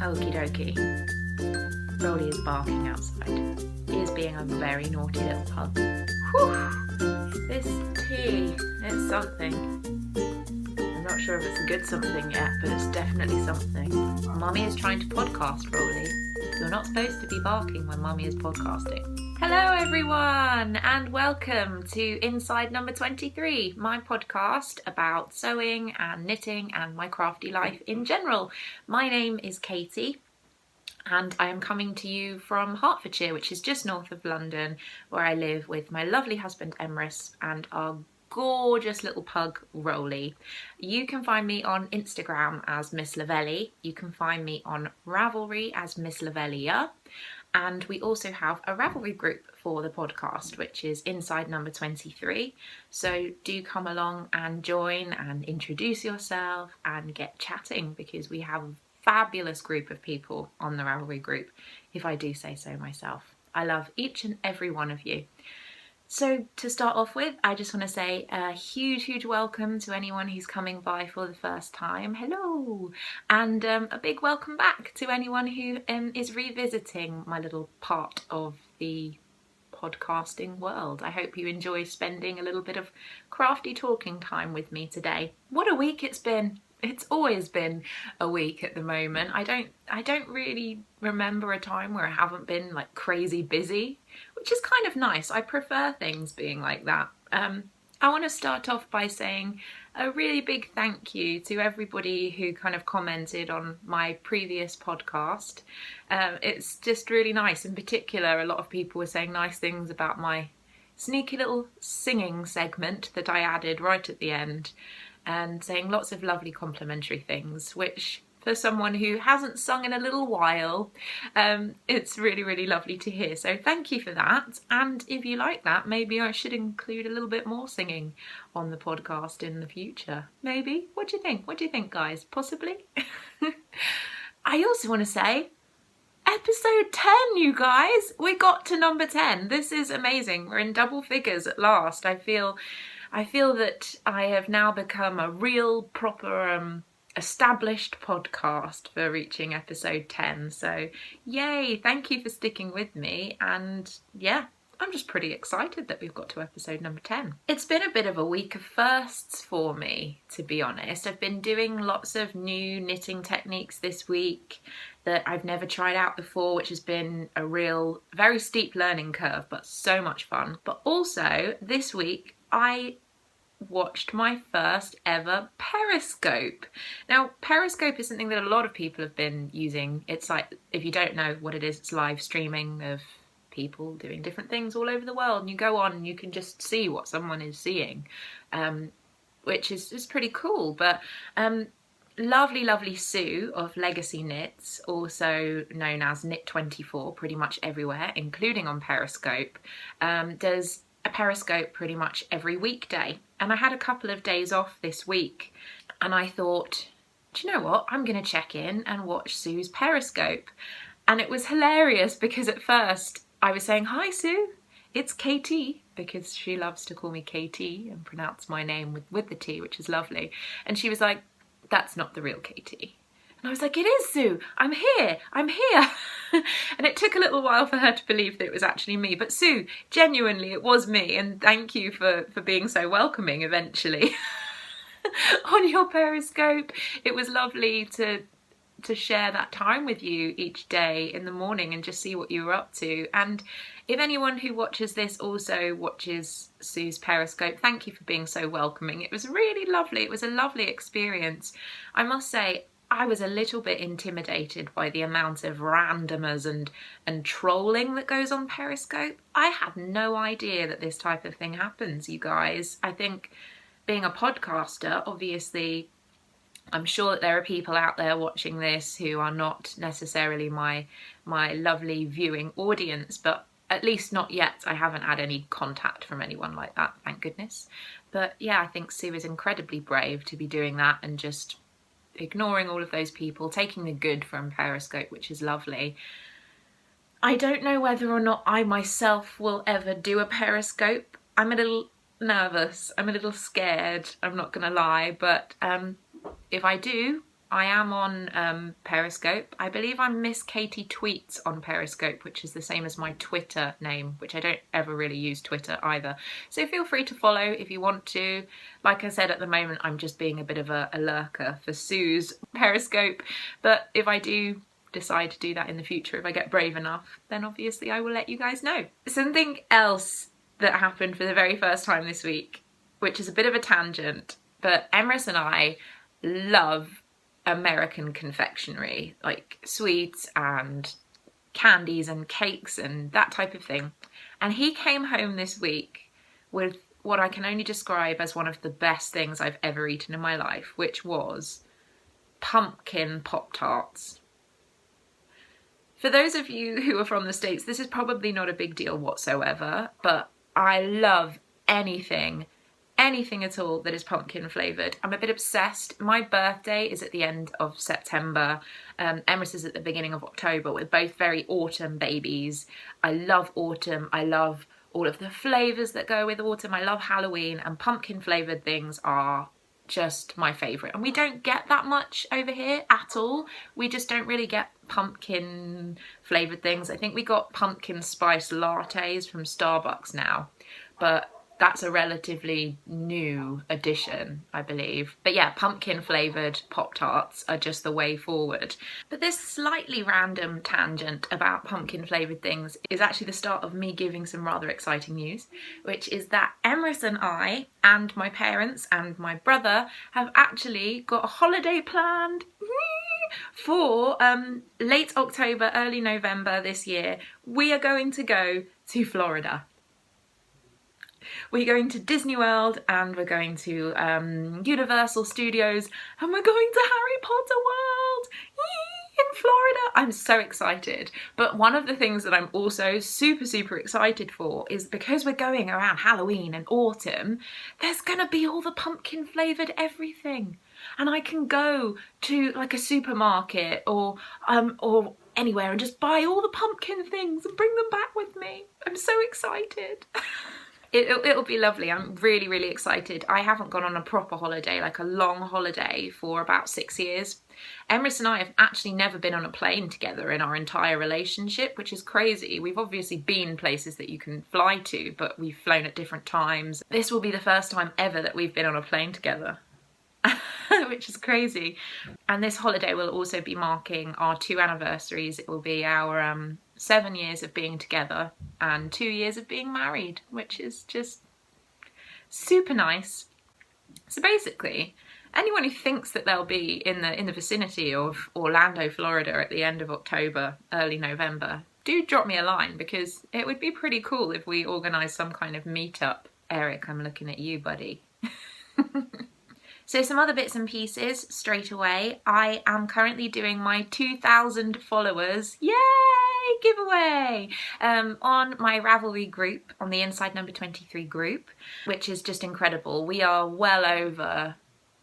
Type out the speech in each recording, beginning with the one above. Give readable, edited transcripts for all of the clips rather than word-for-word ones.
Okie dokie. Rolly is barking outside. He is being a very naughty little pug. Whew! This tea, it's something. I'm not sure if it's a good something yet, but it's definitely something. Mummy is trying to podcast, Rolly. You're not supposed to be barking when Mummy is podcasting. Hello everyone, and welcome to Inside number 23, my podcast about sewing and knitting and my crafty life in general. My name is Katie, and I am coming to you from Hertfordshire, which is just north of London, where I live with my lovely husband Emrys and our gorgeous little pug Rolly. You can find me on Instagram as misslavellia. You can find me on Ravelry as misslavellia. And we also have a Ravelry group for the podcast, which is Inside number 23. So do come along and join and introduce yourself and get chatting, because we have a fabulous group of people on the Ravelry group, if I do say so myself. I love each and every one of you. So to start off with, I just want to say a huge welcome to anyone who's coming by for the first time. Hello! And a big welcome back to anyone who is revisiting my little part of the podcasting world. I hope you enjoy spending a little bit of crafty talking time with me today. What a week it's been! It's always been a week at the moment. I don't really remember a time where I haven't been like crazy busy, which is kind of nice. I prefer things being like that. I want to start off by saying a really big thank you to everybody who kind of commented on my previous podcast. It's just really nice. In particular, a lot of people were saying nice things about my sneaky little singing segment that I added right at the end, and saying lots of lovely complimentary things, which for someone who hasn't sung in a little while, it's really lovely to hear. So thank you for that. And if you like that, maybe I should include a little bit more singing on the podcast in the future. Maybe? What do you think? What do you think, guys? Possibly? I also want to say, episode 10, you guys! We got to number 10. This is amazing. We're in double figures at last. I feel that I have now become a real proper established podcast for reaching episode 10. So yay, thank you for sticking with me. And yeah, I'm just pretty excited that we've got to episode number 10. It's been a bit of a week of firsts for me, to be honest. I've been doing lots of new knitting techniques this week that I've never tried out before, which has been a real, very steep learning curve, but so much fun. But also this week, I watched my first ever Periscope. Now, Periscope is something that a lot of people have been using. It's like, if you don't know what it is, it's live streaming of people doing different things all over the world. And you go on and you can just see what someone is seeing, which is pretty cool. But lovely Sue of Legacy Knits, also known as Knit24 pretty much everywhere, including on Periscope, does a Periscope pretty much every weekday. And I had a couple of days off this week, and I thought, do you know what? I'm going to check in and watch Sue's Periscope. And it was hilarious, because at first I was saying, "Hi Sue, it's Katie," because she loves to call me Katie and pronounce my name with the T, which is lovely. And she was like, "That's not the real Katie." And I was like, "It is, Sue, I'm here. And it took a little while for her to believe that it was actually me. But Sue, genuinely, it was me. And thank you for being so welcoming eventually on your Periscope. It was lovely to share that time with you each day in the morning and just see what you were up to. And if anyone who watches this also watches Sue's Periscope, thank you for being so welcoming. It was really lovely. It was a lovely experience. I must say, I was a little bit intimidated by the amount of randomers and trolling that goes on Periscope. I had no idea that this type of thing happens, you guys. I think being a podcaster, obviously, I'm sure that there are people out there watching this who are not necessarily my lovely viewing audience, but at least not yet. I haven't had any contact from anyone like that, thank goodness. But yeah, I think Sue is incredibly brave to be doing that and just ignoring all of those people, taking the good from Periscope, which is lovely. I don't know whether or not I myself will ever do a Periscope. I'm a little nervous, I'm a little scared, I'm not gonna lie, but if I do, I am on Periscope. I believe I'm misskatietweets on Periscope, which is the same as my Twitter name, which I don't ever really use Twitter either. So feel free to follow if you want to. Like I said, at the moment, I'm just being a bit of a lurker for Sue's Periscope. But if I do decide to do that in the future, if I get brave enough, then obviously I will let you guys know. Something else that happened for the very first time this week, which is a bit of a tangent, but Emrys and I love American confectionery, like sweets and candies and cakes and that type of thing. And he came home this week with what I can only describe as one of the best things I've ever eaten in my life, which was pumpkin Pop-Tarts. For those of you who are from the States, this is probably not a big deal whatsoever, but I love anything at all that is pumpkin flavoured. I'm a bit obsessed. My birthday is at the end of September. Emrys is at the beginning of October. We're both very autumn babies. I love autumn. I love all of the flavours that go with autumn. I love Halloween, and pumpkin flavoured things are just my favourite. And we don't get that much over here at all. We just don't really get pumpkin flavoured things. I think we got pumpkin spice lattes from Starbucks now, but that's a relatively new addition, I believe. But yeah, pumpkin flavoured Pop-Tarts are just the way forward. But this slightly random tangent about pumpkin flavoured things is actually the start of me giving some rather exciting news, which is that Emrys and I and my parents and my brother have actually got a holiday planned for late October, early November this year. We are going to go to Florida. We're going to Disney World and we're going to Universal Studios and we're going to Harry Potter World in Florida. I'm so excited. But one of the things that I'm also super excited for is because we're going around Halloween and autumn, there's gonna be all the pumpkin flavoured everything. And I can go to like a supermarket or anywhere and just buy all the pumpkin things and bring them back with me. I'm so excited. It'll be lovely. I'm really excited. I haven't gone on a proper holiday, like a long holiday, for about 6 years. Emrys and I have actually never been on a plane together in our entire relationship, which is crazy. We've obviously been places that you can fly to, but we've flown at different times. This will be the first time ever that we've been on a plane together, which is crazy. And this holiday will also be marking our 2 anniversaries. It will be our 7 years of being together and 2 years of being married, which is just super nice. So basically, anyone who thinks that they'll be in the vicinity of Orlando, Florida at the end of October, early November, do drop me a line, because it would be pretty cool if we organised some kind of meetup. Eric, I'm looking at you, buddy. So some other bits and pieces straight away. I am currently doing my 2,000 followers, yay, giveaway, on my Ravelry group, on the Inside Number 23 group, which is just incredible. We are well over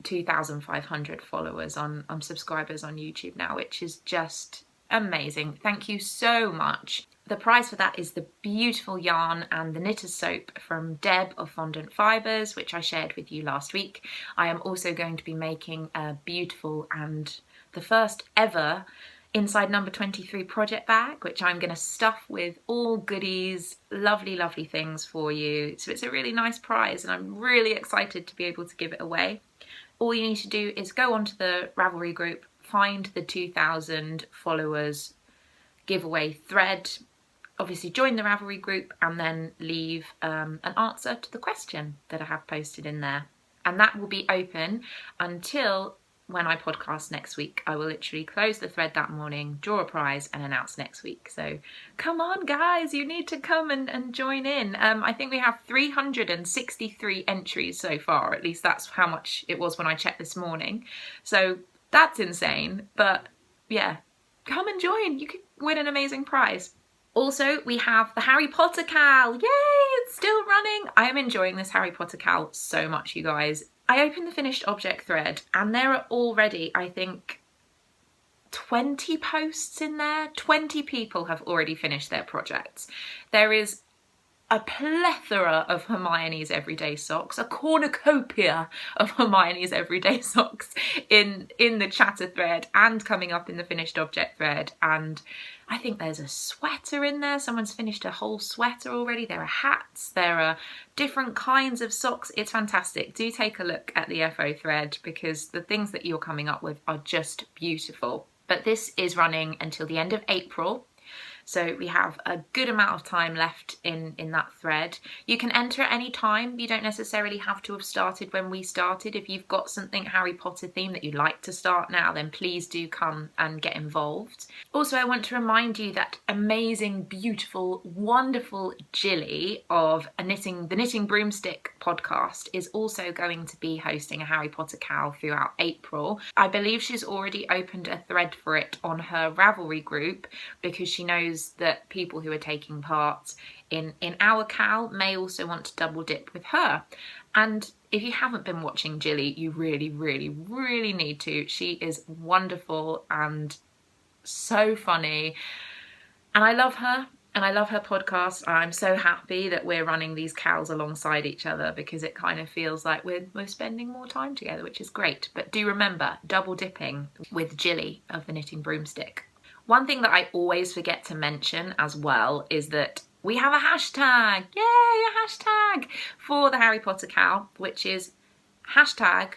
2,500 followers on subscribers on YouTube now, which is just amazing. Thank you so much. The prize for that is the beautiful yarn and the knitter's soap from Deb of Fondant Fibres, which I shared with you last week. I am also going to be making a beautiful and the first ever Inside Number 23 project bag, which I'm going to stuff with all goodies, lovely things for you. So it's a really nice prize and I'm really excited to be able to give it away. All you need to do is go onto the Ravelry group, find the 2,000 followers giveaway thread, obviously join the Ravelry group, and then leave an answer to the question that I have posted in there. And that will be open until when I podcast next week. I will literally close the thread that morning, draw a prize and announce next week. So come on guys, you need to come and join in. I think we have 363 entries so far, at least that's how much it was when I checked this morning. So that's insane, but yeah, come and join. You could win an amazing prize. Also, we have the Harry Potter KAL. Yay, it's still running. I am enjoying this Harry Potter KAL so much, you guys. I opened the finished object thread and there are already, I think, 20 posts in there. 20 people have already finished their projects. There is a plethora of Hermione's Everyday Socks, a cornucopia of Hermione's Everyday Socks in the chatter thread and coming up in the finished object thread. And I think there's a sweater in there. Someone's finished a whole sweater already. There are hats, there are different kinds of socks. It's fantastic. Do take a look at the FO thread because the things that you're coming up with are just beautiful. But this is running until the end of April. So we have a good amount of time left in that thread. You can enter at any time. You don't necessarily have to have started when we started. If you've got something Harry Potter themed that you'd like to start now, then please do come and get involved. Also, I want to remind you that amazing, beautiful, wonderful Jilly of the Knitting Broomstick podcast is also going to be hosting a Harry Potter KAL throughout April. I believe she's already opened a thread for it on her Ravelry group because she knows that people who are taking part in our KAL may also want to double dip with her. And if you haven't been watching Jilly, you really, really, really need to. She is wonderful and so funny. And I love her. And I love her podcast. I'm so happy that we're running these KALs alongside each other because it kind of feels like we're spending more time together, which is great. But do remember, double dipping with Jilly of the Knitting Broomstick. One thing that I always forget to mention as well is that we have a hashtag, yay, a hashtag for the Harry Potter KAL, which is hashtag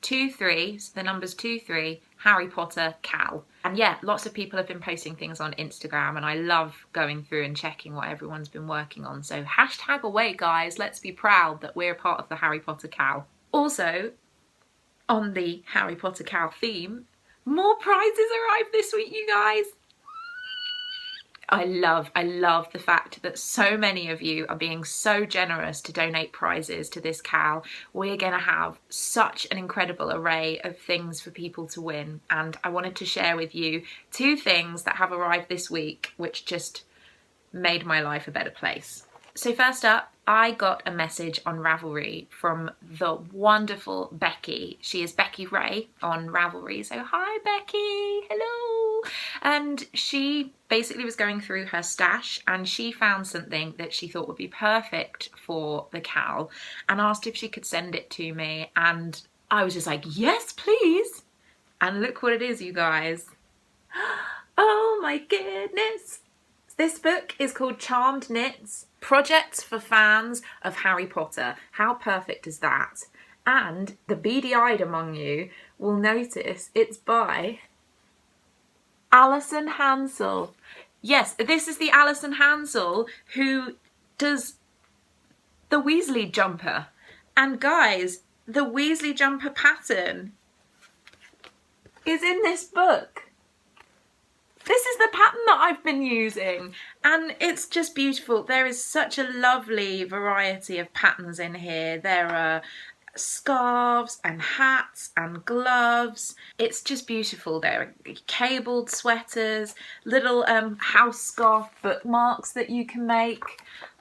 23, so the numbers 23, Harry Potter KAL. And yeah, lots of people have been posting things on Instagram and I love going through and checking what everyone's been working on. So hashtag away, guys, let's be proud that we're part of the Harry Potter KAL. Also, on the Harry Potter KAL theme, more prizes arrived this week, you guys. I love the fact that so many of you are being so generous to donate prizes to this KAL. We're going to have such an incredible array of things for people to win. And I wanted to share with you 2 things that have arrived this week, which just made my life a better place. So first up, I got a message on Ravelry from the wonderful Becky. She is Becky Ray on Ravelry. So hi Becky, hello. And she basically was going through her stash and she found something that she thought would be perfect for the KAL and asked if she could send it to me. And I was just like, yes, please. And look what it is, you guys. Oh my goodness. This book is called Charmed Knits, Projects for Fans of Harry Potter. How perfect is that? And the beady-eyed among you will notice it's by Alison Hansel. Yes, this is the Alison Hansel who does the Weasley jumper. And guys, the Weasley jumper pattern is in this book. This is the pattern that I've been using and it's just beautiful. There is such a lovely variety of patterns in here. There are scarves and hats and gloves. It's just beautiful. There are cabled sweaters, little house scarf bookmarks that you can make.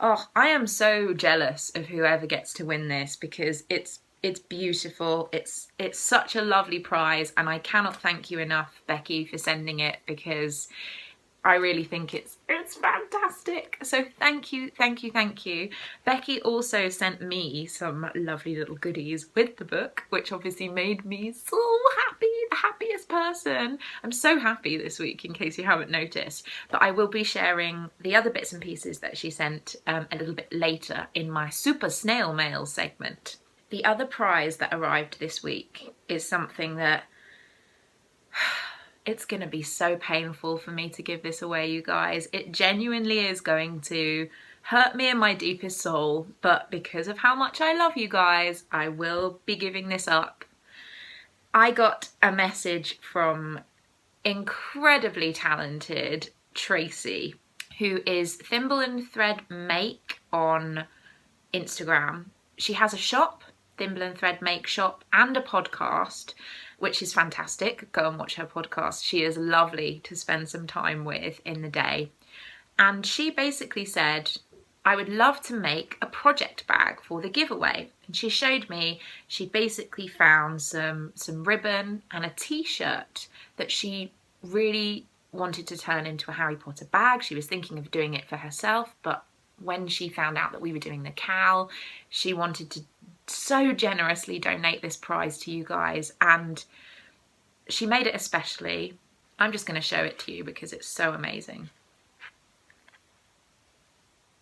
Oh, I am so jealous of whoever gets to win this because it's beautiful. It's such a lovely prize and I cannot thank you enough, Becky, for sending it because I really think it's fantastic. So thank you. Becky also sent me some lovely little goodies with the book, which obviously made me so happy, the happiest person. I'm so happy this week, in case you haven't noticed. But I will be sharing the other bits and pieces that she sent a little bit later in my super snail mail segment. The other prize that arrived this week is something that it's going to be so painful for me to give this away, you guys. It genuinely is going to hurt me in my deepest soul, but because of how much I love you guys, I will be giving this up. I got a message from incredibly talented Tracy, who is Thimble and Thread Make on Instagram. She has a shop, Thimble and Thread Make shop, and a podcast, which is fantastic. Go and watch her podcast. She is lovely to spend some time with in the day. And she basically said, I would love to make a project bag for the giveaway. And she showed me she'd basically found some ribbon and a t-shirt that she really wanted to turn into a Harry Potter bag. She was thinking of doing it for herself, but when she found out that we were doing the Cowl, she wanted to so generously donate this prize to you guys, and she made it especially. I'm just going to show it to you because it's so amazing.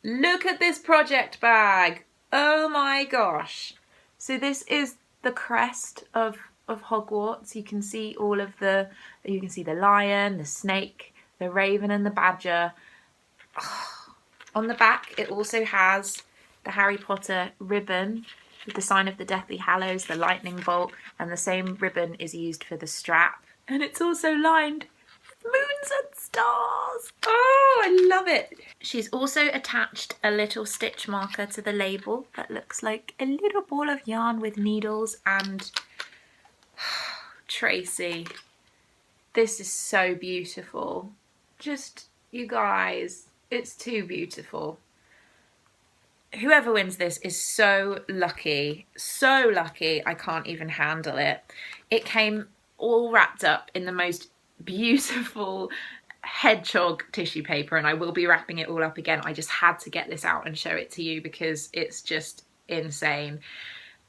Look at this project bag. Oh my gosh. So this is the crest of Hogwarts. You can see all of the, you can see the lion, the snake, the raven and the badger. Oh. On the back it also has the Harry Potter ribbon with the sign of the Deathly Hallows, the lightning bolt, and the same ribbon is used for the strap. And it's also lined with moons and stars. Oh, I love it. She's also attached a little stitch marker to the label that looks like a little ball of yarn with needles. And Tracy, this is so beautiful. Just, you guys, it's too beautiful. Whoever wins this is so lucky, I can't even handle it. It came all wrapped up in the most beautiful hedgehog tissue paper, and I will be wrapping it all up again. I just had to get this out and show it to you because it's just insane.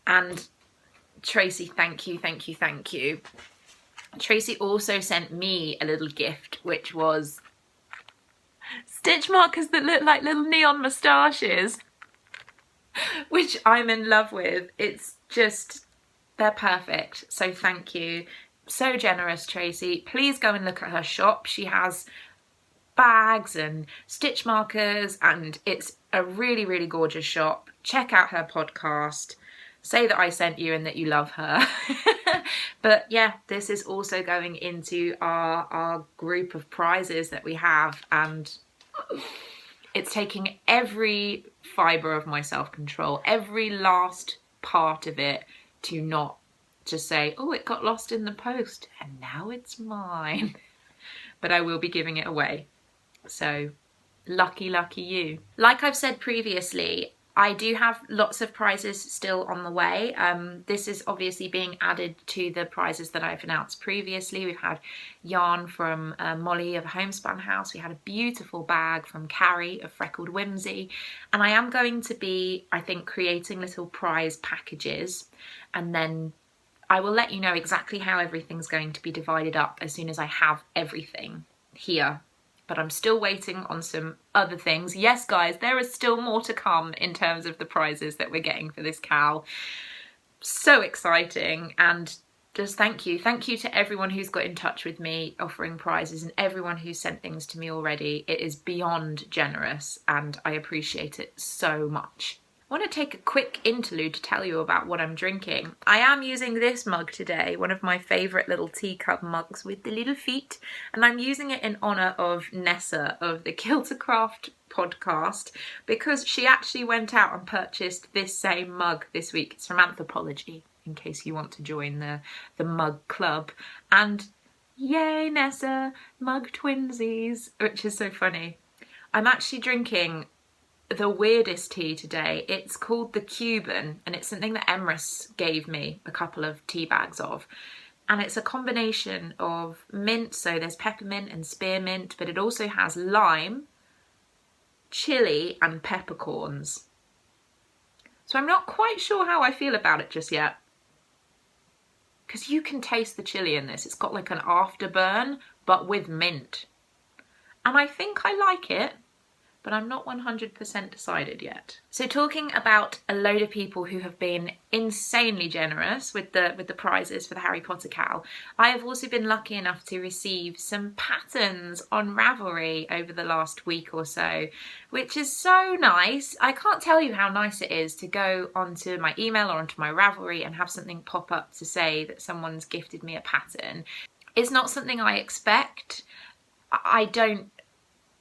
And Tracy, thank you, thank you, thank you. Tracy also sent me a little gift, which was stitch markers that look like little neon moustaches, which I'm in love with. It's just, they're perfect. So thank you. So generous, Tracy. Please go and look at her shop. She has bags and stitch markers, and it's a really, really gorgeous shop. Check out her podcast. Say that I sent you and that you love her. But yeah, this is also going into our group of prizes that we have, and it's taking every fibre of my self-control, every last part of it, to not just say, oh, it got lost in the post and now it's mine. But I will be giving it away. So lucky, lucky you. Like I've said previously, I do have lots of prizes still on the way. This is obviously being added to the prizes that I've announced previously. We've had yarn from Molly of Homespun House. We had a beautiful bag from Carrie of Freckled Whimsy. And I am going to be, I think, creating little prize packages. And then I will let you know exactly how everything's going to be divided up as soon as I have everything here. But I'm still waiting on some other things. Yes, guys, there is still more to come in terms of the prizes that we're getting for this Cowl. So exciting, and just thank you. Thank you to everyone who's got in touch with me offering prizes and everyone who's sent things to me already. It is beyond generous and I appreciate it so much. I want to take a quick interlude to tell you about what I'm drinking. I am using this mug today, one of my favourite little teacup mugs with the little feet, and I'm using it in honour of Nessa of the Kiltercraft podcast, because she actually went out and purchased this same mug this week. It's from Anthropology, in case you want to join the mug club. And yay, Nessa, mug twinsies, which is so funny. I'm actually drinking the weirdest tea today. It's called the Cuban, and it's something that Emrys gave me a couple of tea bags of, and it's a combination of mint, so there's peppermint and spearmint, but it also has lime, chili and peppercorns. So I'm not quite sure how I feel about it just yet, because you can taste the chili in this. It's got like an afterburn but with mint, and I think I like it, but I'm not 100% decided yet. So talking about a load of people who have been insanely generous with the prizes for the Harry Potter Cowl, I have also been lucky enough to receive some patterns on Ravelry over the last week or so, which is so nice. I can't tell you how nice it is to go onto my email or onto my Ravelry and have something pop up to say that someone's gifted me a pattern. It's not something I expect. I don't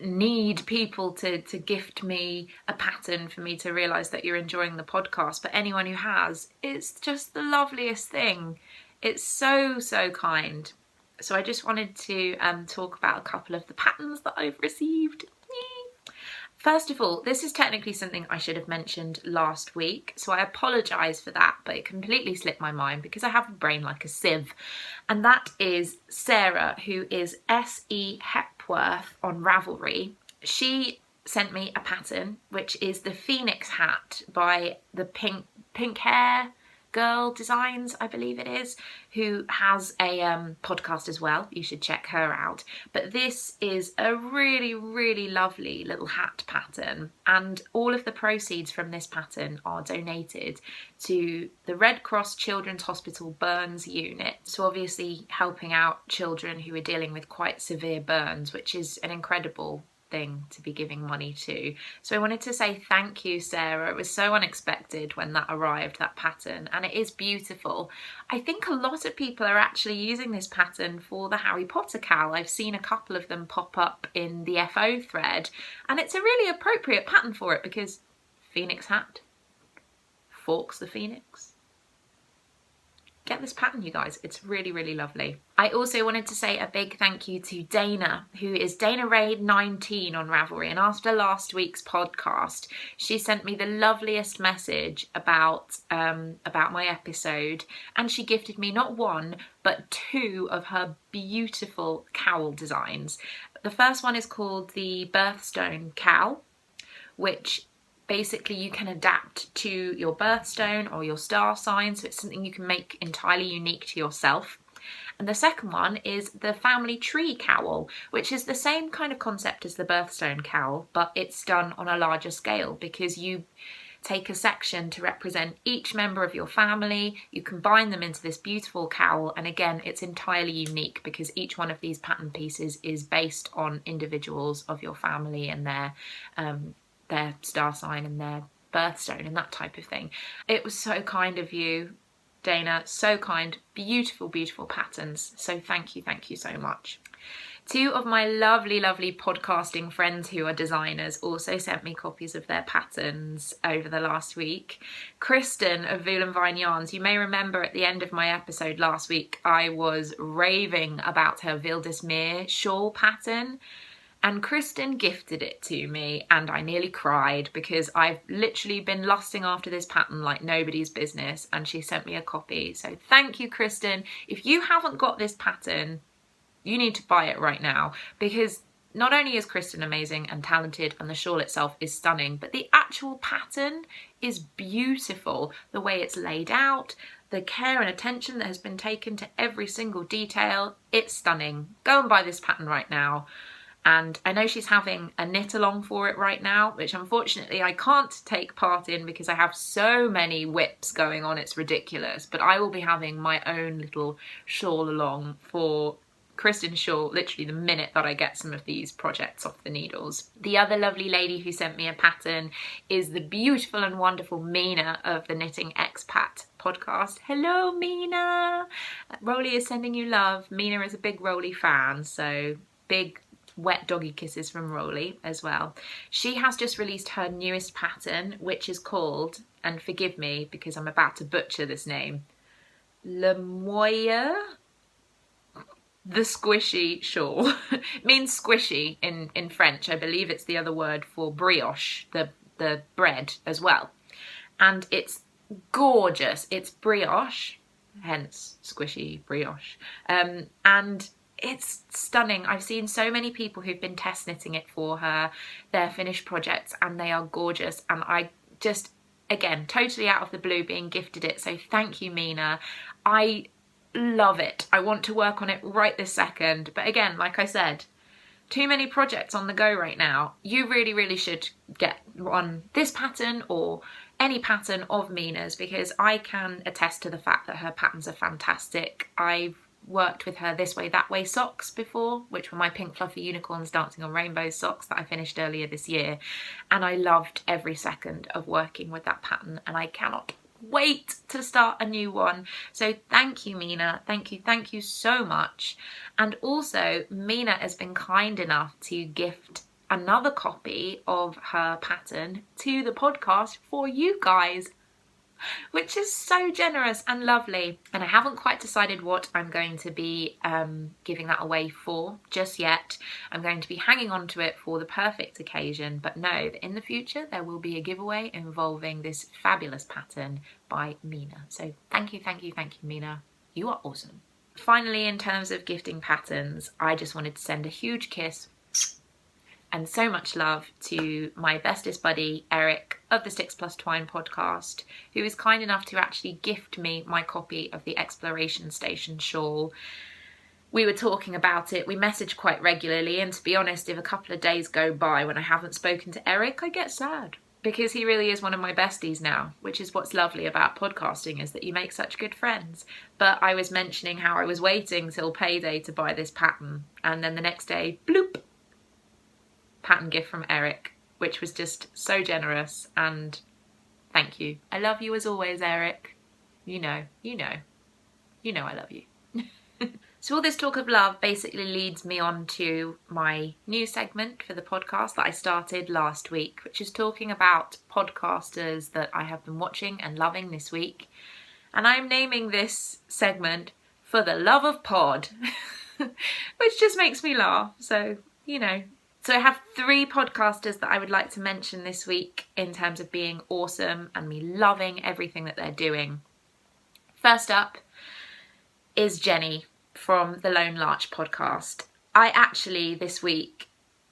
need people to gift me a pattern for me to realise that you're enjoying the podcast, but anyone who has, it's just the loveliest thing. It's so, so kind. So I just wanted to talk about a couple of the patterns that I've received. First of all, this is technically something I should have mentioned last week, so I apologise for that, but it completely slipped my mind because I have a brain like a sieve. And that is Sarah, who is sehepworth on Ravelry. She sent me a pattern, which is the Phoenix hat by the pink hair girl designs, I believe it is, who has a podcast as well. You should check her out. But this is a really, really lovely little hat pattern, and all of the proceeds from this pattern are donated to the Red Cross Children's Hospital Burns Unit. So obviously helping out children who are dealing with quite severe burns, which is an incredible thing to be giving money to. So I wanted to say thank you, Sarah. It was so unexpected when that arrived, that pattern, and it is beautiful. I think a lot of people are actually using this pattern for the Harry Potter KAL. I've seen a couple of them pop up in the FO thread, and it's a really appropriate pattern for it because Phoenix hat, Forks the Phoenix. Get this pattern, you guys. It's really, really lovely. I also wanted to say a big thank you to Dana, who is Dana Raid 19 on Ravelry. And after last week's podcast, she sent me the loveliest message about my episode, and she gifted me not one but 2 of her beautiful cowl designs. The first one is called the Birthstone Cowl, which basically you can adapt to your birthstone or your star sign, so it's something you can make entirely unique to yourself. And the second one is the family tree cowl, which is the same kind of concept as the birthstone cowl, but it's done on a larger scale because you take a section to represent each member of your family, you combine them into this beautiful cowl, and again it's entirely unique because each one of these pattern pieces is based on individuals of your family and their star sign and their birthstone and that type of thing. It was so kind of you, Dana, so kind. Beautiful, beautiful patterns. So thank you so much. 2 of my lovely, lovely podcasting friends who are designers also sent me copies of their patterns over the last week. Kristin of Voolenvine Yarns, you may remember at the end of my episode last week, I was raving about her Meer shawl pattern. And Kristin gifted it to me and I nearly cried because I've literally been lusting after this pattern like nobody's business, and she sent me a copy. So thank you, Kristin. If you haven't got this pattern, you need to buy it right now, because not only is Kristin amazing and talented and the shawl itself is stunning, but the actual pattern is beautiful. The way it's laid out, the care and attention that has been taken to every single detail, it's stunning. Go and buy this pattern right now. And I know she's having a knit along for it right now, which unfortunately I can't take part in because I have so many WIPs going on, it's ridiculous. But I will be having my own little shawl along for Kristin's shawl literally the minute that I get some of these projects off the needles. The other lovely lady who sent me a pattern is the beautiful and wonderful Mina of the Knitting Expat podcast. Hello, Mina! Rolly is sending you love. Mina is a big Rolly fan, so big wet doggy kisses from Rolly as well. She has just released her newest pattern, which is called, and forgive me because I'm about to butcher this name, Le Moyer, the squishy shawl. It means squishy in French. I believe it's the other word for brioche, the bread as well. And it's gorgeous. It's brioche, hence squishy brioche. And it's stunning. I've seen so many people who've been test knitting it for her, their finished projects, and they are gorgeous. And I just, again, totally out of the blue being gifted it. So thank you, Mina. I love it. I want to work on it right this second. But again, like I said, too many projects on the go right now. You really, really should get on this pattern or any pattern of Mina's, because I can attest to the fact that her patterns are fantastic. I've worked with her This Way That Way socks before, which were my pink fluffy unicorns dancing on rainbows socks that I finished earlier this year, and I loved every second of working with that pattern, and I cannot wait to start a new one. So thank you, Mina. Thank you so much. And also Mina has been kind enough to gift another copy of her pattern to the podcast for you guys, which is so generous and lovely. And I haven't quite decided what I'm going to be giving that away for just yet. I'm going to be hanging on to it for the perfect occasion, but know that in the future there will be a giveaway involving this fabulous pattern by Mina. So thank you, Mina. You are awesome. Finally, in terms of gifting patterns, I just wanted to send a huge kiss and so much love to my bestest buddy, Eric, of the Sticks Plus Twine podcast, who was kind enough to actually gift me my copy of the Exploration Station Shawl. We were talking about it, we message quite regularly, and to be honest, if a couple of days go by when I haven't spoken to Eric, I get sad. Because he really is one of my besties now, which is what's lovely about podcasting, is that you make such good friends. But I was mentioning how I was waiting till payday to buy this pattern, and then the next day, bloop, pattern gift from Eric, which was just so generous, and thank you. I love you as always, Eric. You know I love you. So all this talk of love basically leads me on to my new segment for the podcast that I started last week, which is talking about podcasters that I have been watching and loving this week. And I'm naming this segment For the Love of Pod, which just makes me laugh. So, So I have 3 podcasters that I would like to mention this week in terms of being awesome and me loving everything that they're doing. First up is Jenny from the Lone Larch podcast. I actually this week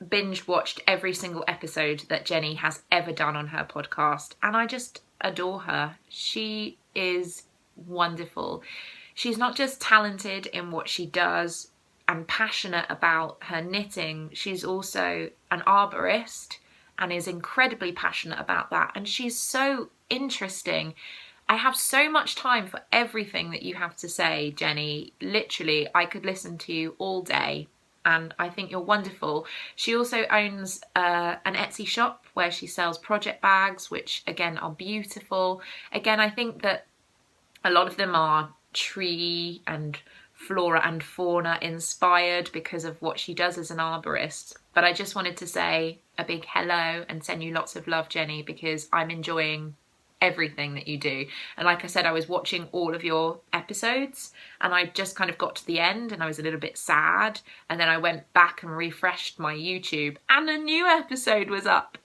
binge watched every single episode that Jenny has ever done on her podcast, and I just adore her. She is wonderful. She's not just talented in what she does and passionate about her knitting, she's also an arborist and is incredibly passionate about that, and she's so interesting. I have so much time for everything that you have to say, Jenny. Literally, I could listen to you all day, and I think you're wonderful. She also owns an Etsy shop where she sells project bags, which again are beautiful. Again, I think that a lot of them are tree and flora and fauna inspired because of what she does as an arborist. But I just wanted to say a big hello and send you lots of love, Jenny, because I'm enjoying everything that you do. And like I said, I was watching all of your episodes and I just kind of got to the end and I was a little bit sad, and then I went back and refreshed my YouTube and a new episode was up.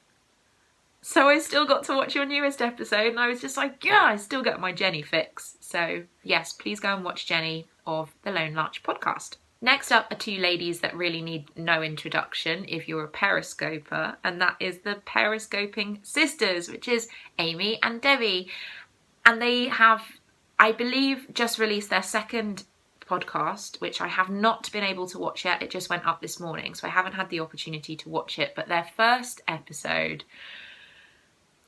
So I still got to watch your newest episode and I was just like, yeah, I still get my Jenny fix. So yes, please go and watch Jenny of the Lone Larch podcast. Next up are 2 ladies that really need no introduction if you're a Periscoper, and that is the Periscoping sisters, which is Amy and Debbie. And they have, I believe, just released their second podcast, which I have not been able to watch yet. It just went up this morning, so I haven't had the opportunity to watch it. But their first episode,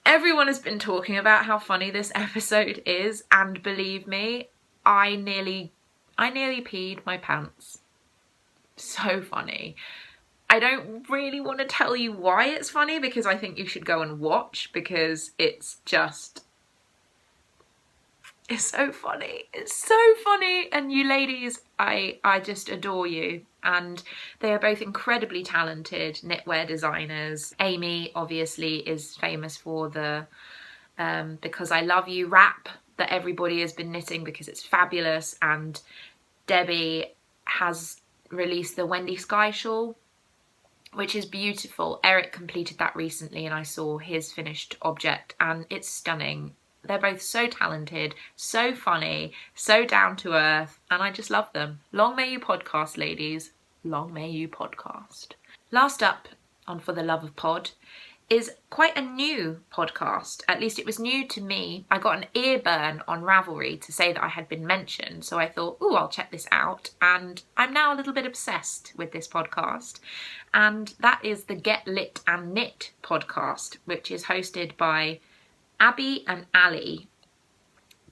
everyone has been talking about how funny this episode is, and believe me, I nearly peed my pants. So funny. I don't really want to tell you why it's funny because I think you should go and watch, because it's so funny. It's so funny, and you ladies, I just adore you. And they are both incredibly talented knitwear designers. Amy obviously is famous for the Because I Love You wrap that everybody has been knitting because it's fabulous, and Debbie has released the Wendy Sky shawl, which is beautiful. Eric completed that recently and I saw his finished object and it's stunning. They're both so talented, so funny, so down to earth, and I just love them. Long may you podcast, ladies. Long may you podcast. Last up on For the Love of Pod is quite a new podcast. At least it was new to me. I got an ear burn on Ravelry to say that I had been mentioned, so I thought, oh, I'll check this out, and I'm now a little bit obsessed with this podcast, and that is the Get Lit and Knit podcast, which is hosted by Abby and Ali.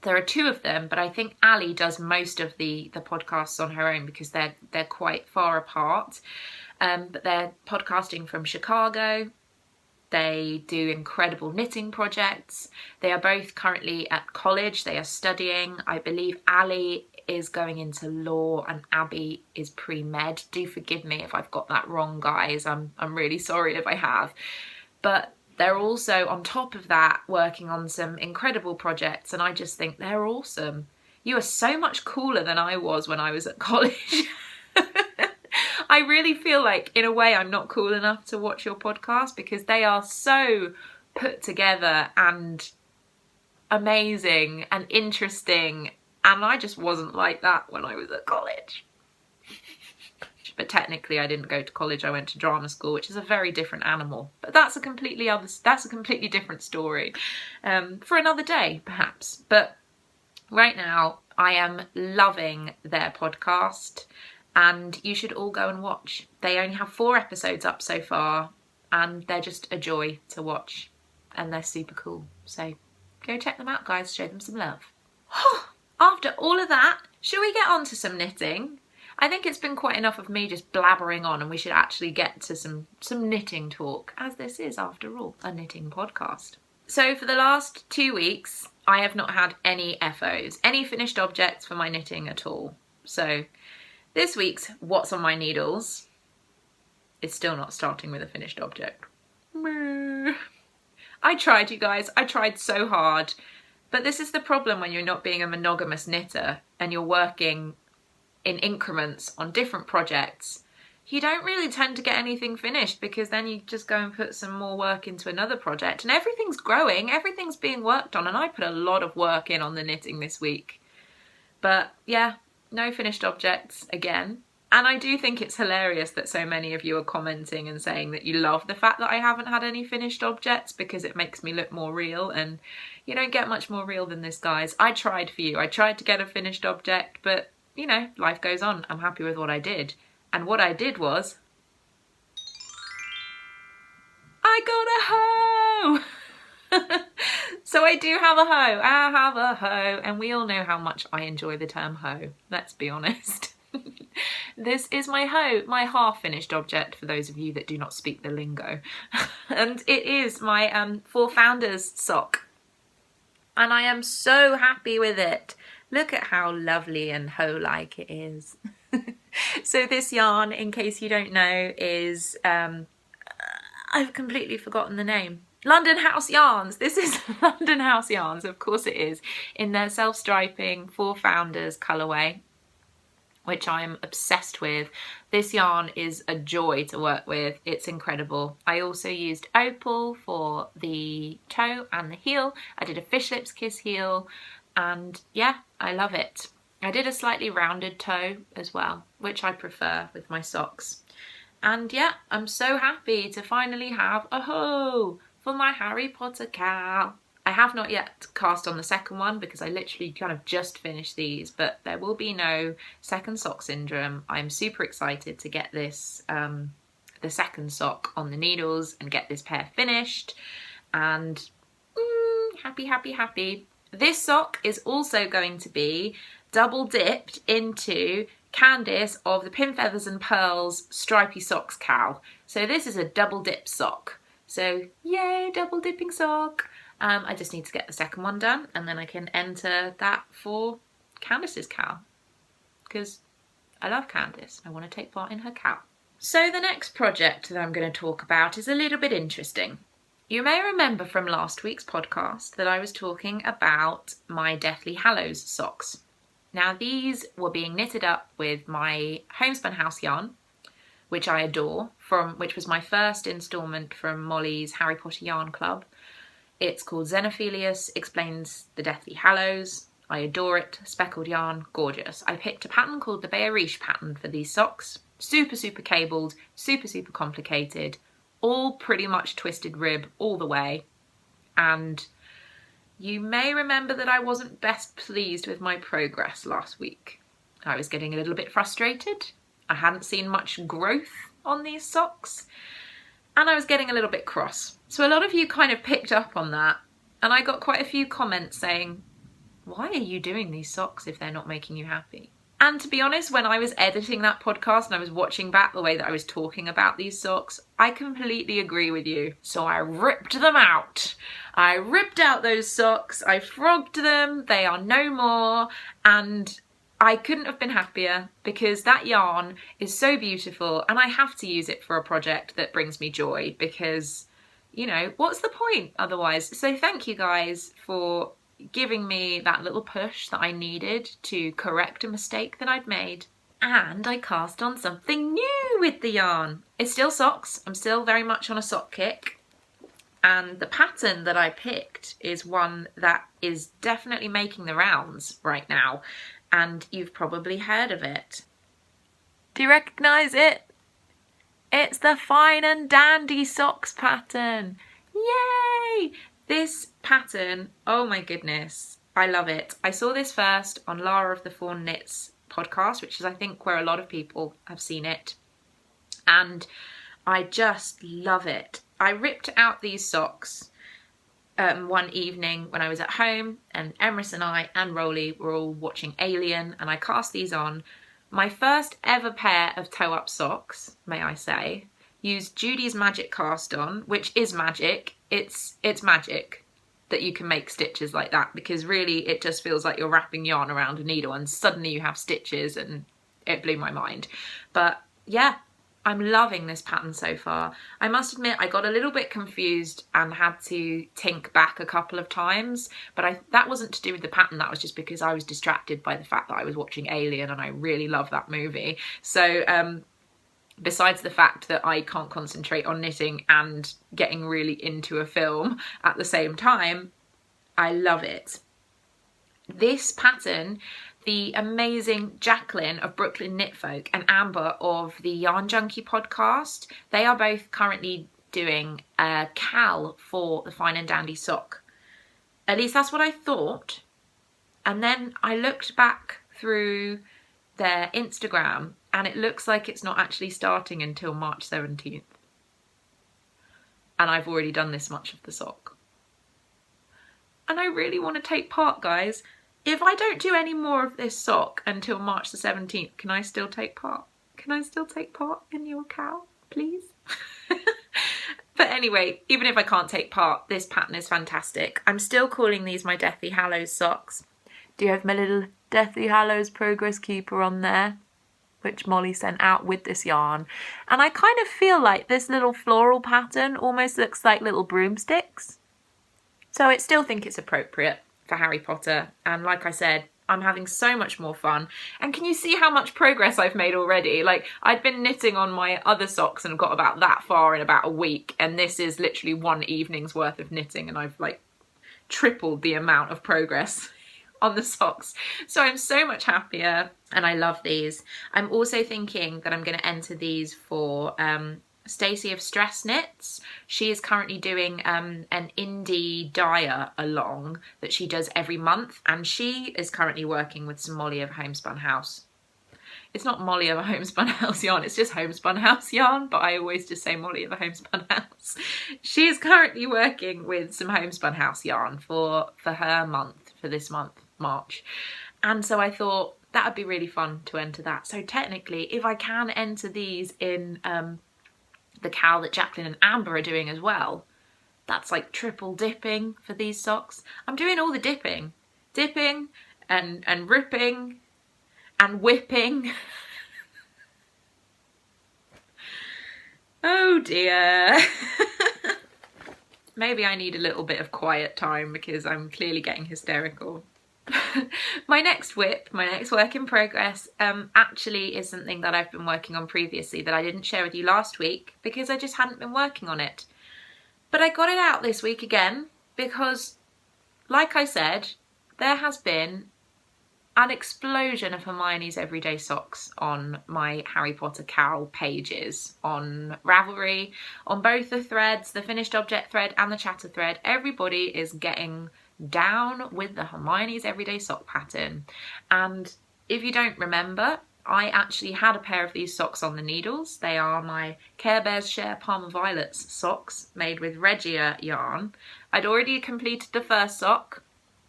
There are 2 of them, but I think Ali does most of the podcasts on her own because they're quite far apart, but they're podcasting from Chicago. They do incredible knitting projects. They are both currently at college. They are studying. I believe Ali is going into law and Abby is pre-med. Do forgive me if I've got that wrong, guys. I'm really sorry if I have. But they're also, on top of that, working on some incredible projects, and I just think they're awesome. You are so much cooler than I was when I was at college. I really feel like, in a way, I'm not cool enough to watch your podcast because they are so put together and amazing and interesting, and I just wasn't like that when I was at college. but technically I didn't go to college, I went to drama school, which is a very different animal. But that's a completely different story for another day, perhaps. But right now, I am loving their podcast, and you should all go and watch. They only have 4 episodes up so far, and they're just a joy to watch, and they're super cool. So go check them out, guys. Show them some love. After all of that, shall we get on to some knitting? I think it's been quite enough of me just blabbering on, and we should actually get to some knitting talk, as this is, after all, a knitting podcast. So for the last 2 weeks, I have not had any FOs, any finished objects for my knitting at all. So this week's What's on My Needles is still not starting with a finished object. I tried, you guys. I tried so hard. But this is the problem when you're not being a monogamous knitter and you're working in increments on different projects. You don't really tend to get anything finished, because then you just go and put some more work into another project, and everything's growing, everything's being worked on, and I put a lot of work in on the knitting this week. But yeah, no finished objects again. And I do think it's hilarious that so many of you are commenting and saying that you love the fact that I haven't had any finished objects, because it makes me look more real, and you don't get much more real than this, guys. I tried for you. I tried to get a finished object, but you know, life goes on. I'm happy with what I did. And what I did was, I got a hoe! So I do have a hoe. I have a hoe. And we all know how much I enjoy the term hoe. Let's be honest. This is my hoe, my half-finished object, for those of you that do not speak the lingo. And it is my 4 Founders sock. And I am so happy with it. Look at how lovely and hoe-like it is. So this yarn, in case you don't know, is, I've completely forgotten the name. London House Yarns. This is London House Yarns, of course it is, in their self-striping 4 Founders colourway, which I'm obsessed with. This yarn is a joy to work with. It's incredible. I also used opal for the toe and the heel. I did a fish lips kiss heel, and yeah, I love it. I did a slightly rounded toe as well, which I prefer with my socks. And yeah, I'm so happy to finally have a hoe for my Harry Potter KAL. I have not yet cast on the second one, because I literally kind of just finished these, but there will be no second sock syndrome. I'm super excited to get this, the second sock on the needles and get this pair finished. And happy, happy, happy. This sock is also going to be double dipped into Candice of the Pin Feathers and Pearls Stripy Socks KAL. So this is a double dip sock. So yay, double dipping sock. I just need to get the second one done, and then I can enter that for Candice's KAL, because I love Candice. I want to take part in her KAL. So the next project that I'm going to talk about is a little bit interesting. You may remember from last week's podcast that I was talking about my Deathly Hallows socks. Now these were being knitted up with my Homespun House yarn, which I adore, which was my first instalment from Molly's Harry Potter Yarn Club. It's called Xenophilius Explains the Deathly Hallows. I adore it. Speckled yarn, gorgeous. I picked a pattern called the Bayerish pattern for these socks. Super, super cabled, super, super complicated. All pretty much twisted rib all the way. And you may remember that I wasn't best pleased with my progress last week. I was getting a little bit frustrated. I hadn't seen much growth on these socks, and I was getting a little bit cross. So a lot of you kind of picked up on that, and I got quite a few comments saying, why are you doing these socks if they're not making you happy? And to be honest, when I was editing that podcast and I was watching back the way that I was talking about these socks, I completely agree with you. So I ripped them out. I ripped out those socks, I frogged them, they are no more, and I couldn't have been happier, because that yarn is so beautiful and I have to use it for a project that brings me joy, because, you know, what's the point otherwise? So thank you guys for giving me that little push that I needed to correct a mistake that I'd made. And I cast on something new with the yarn. It's still socks. I'm still very much on a sock kick. And the pattern that I picked is one that is definitely making the rounds right now. And you've probably heard of it. Do you recognise it? It's the Fine and Dandy socks pattern. Yay! This pattern, oh my goodness, I love it. I saw this first on Lara of the Fawn Knits podcast, which is I think where a lot of people have seen it. And I just love it. I ripped out these socks one evening when I was at home, and Emrys and I and Rolly were all watching Alien, and I cast these on. My first ever pair of toe-up socks, may I say, used Judy's magic cast on, which is magic. It's magic that you can make stitches like that, because really it just feels like you're wrapping yarn around a needle and suddenly you have stitches, and it blew my mind. But yeah, I'm loving this pattern so far. I must admit I got a little bit confused and had to tink back a couple of times, but that wasn't to do with the pattern, that was just because I was distracted by the fact that I was watching Alien and I really love that movie. So besides the fact that I can't concentrate on knitting and getting really into a film at the same time, I love it. This pattern, the amazing Jacqueline of Brooklyn Knit Folk and Amber of the Yarn Junkie podcast, they are both currently doing a Cowl for the Fine and Dandy sock. At least that's what I thought. And then I looked back through their Instagram and it looks like it's not actually starting until March 17th. And I've already done this much of the sock. And I really want to take part, guys. If I don't do any more of this sock until March the 17th, can I still take part? Can I still take part in your cowl, please? But anyway, even if I can't take part, this pattern is fantastic. I'm still calling these my Deathly Hallows socks. Do you have my little Deathly Hallows progress keeper on there, which Molly sent out with this yarn? And I kind of feel like this little floral pattern almost looks like little broomsticks. So I still think it's appropriate for Harry Potter, and like I said, I'm having so much more fun. And can you see how much progress I've made already? Like, I'd been knitting on my other socks and got about that far in about a week, and this is literally one evening's worth of knitting, and I've like tripled the amount of progress on the socks. So I'm so much happier and I love these. I'm also thinking that I'm going to enter these for Stacey of Stress Knits. She is currently doing an indie dyer along that she does every month, and she is currently working with some Molly of Homespun House. It's not Molly of a Homespun House yarn, it's just Homespun House yarn, but I always just say Molly of a Homespun House. She is currently working with some Homespun House yarn for her month, for this month, March. And so I thought that would be really fun to enter that. So technically, if I can enter these in the cowl that Jacqueline and Amber are doing as well, that's like triple dipping for these socks. I'm doing all the dipping and ripping and whipping. Oh dear. Maybe I need a little bit of quiet time because I'm clearly getting hysterical. My next WIP, my next work in progress, actually is something that I've been working on previously that I didn't share with you last week because I just hadn't been working on it. But I got it out this week again because, like I said, there has been an explosion of Hermione's Everyday Socks on my Harry Potter KAL pages, on Ravelry, on both the threads, the finished object thread and the chatter thread. Everybody is getting down with the Hermione's Everyday Sock pattern. And if you don't remember, I actually had a pair of these socks on the needles. They are my Care Bears Share Parma Violets socks made with Regia yarn. I'd already completed the first sock,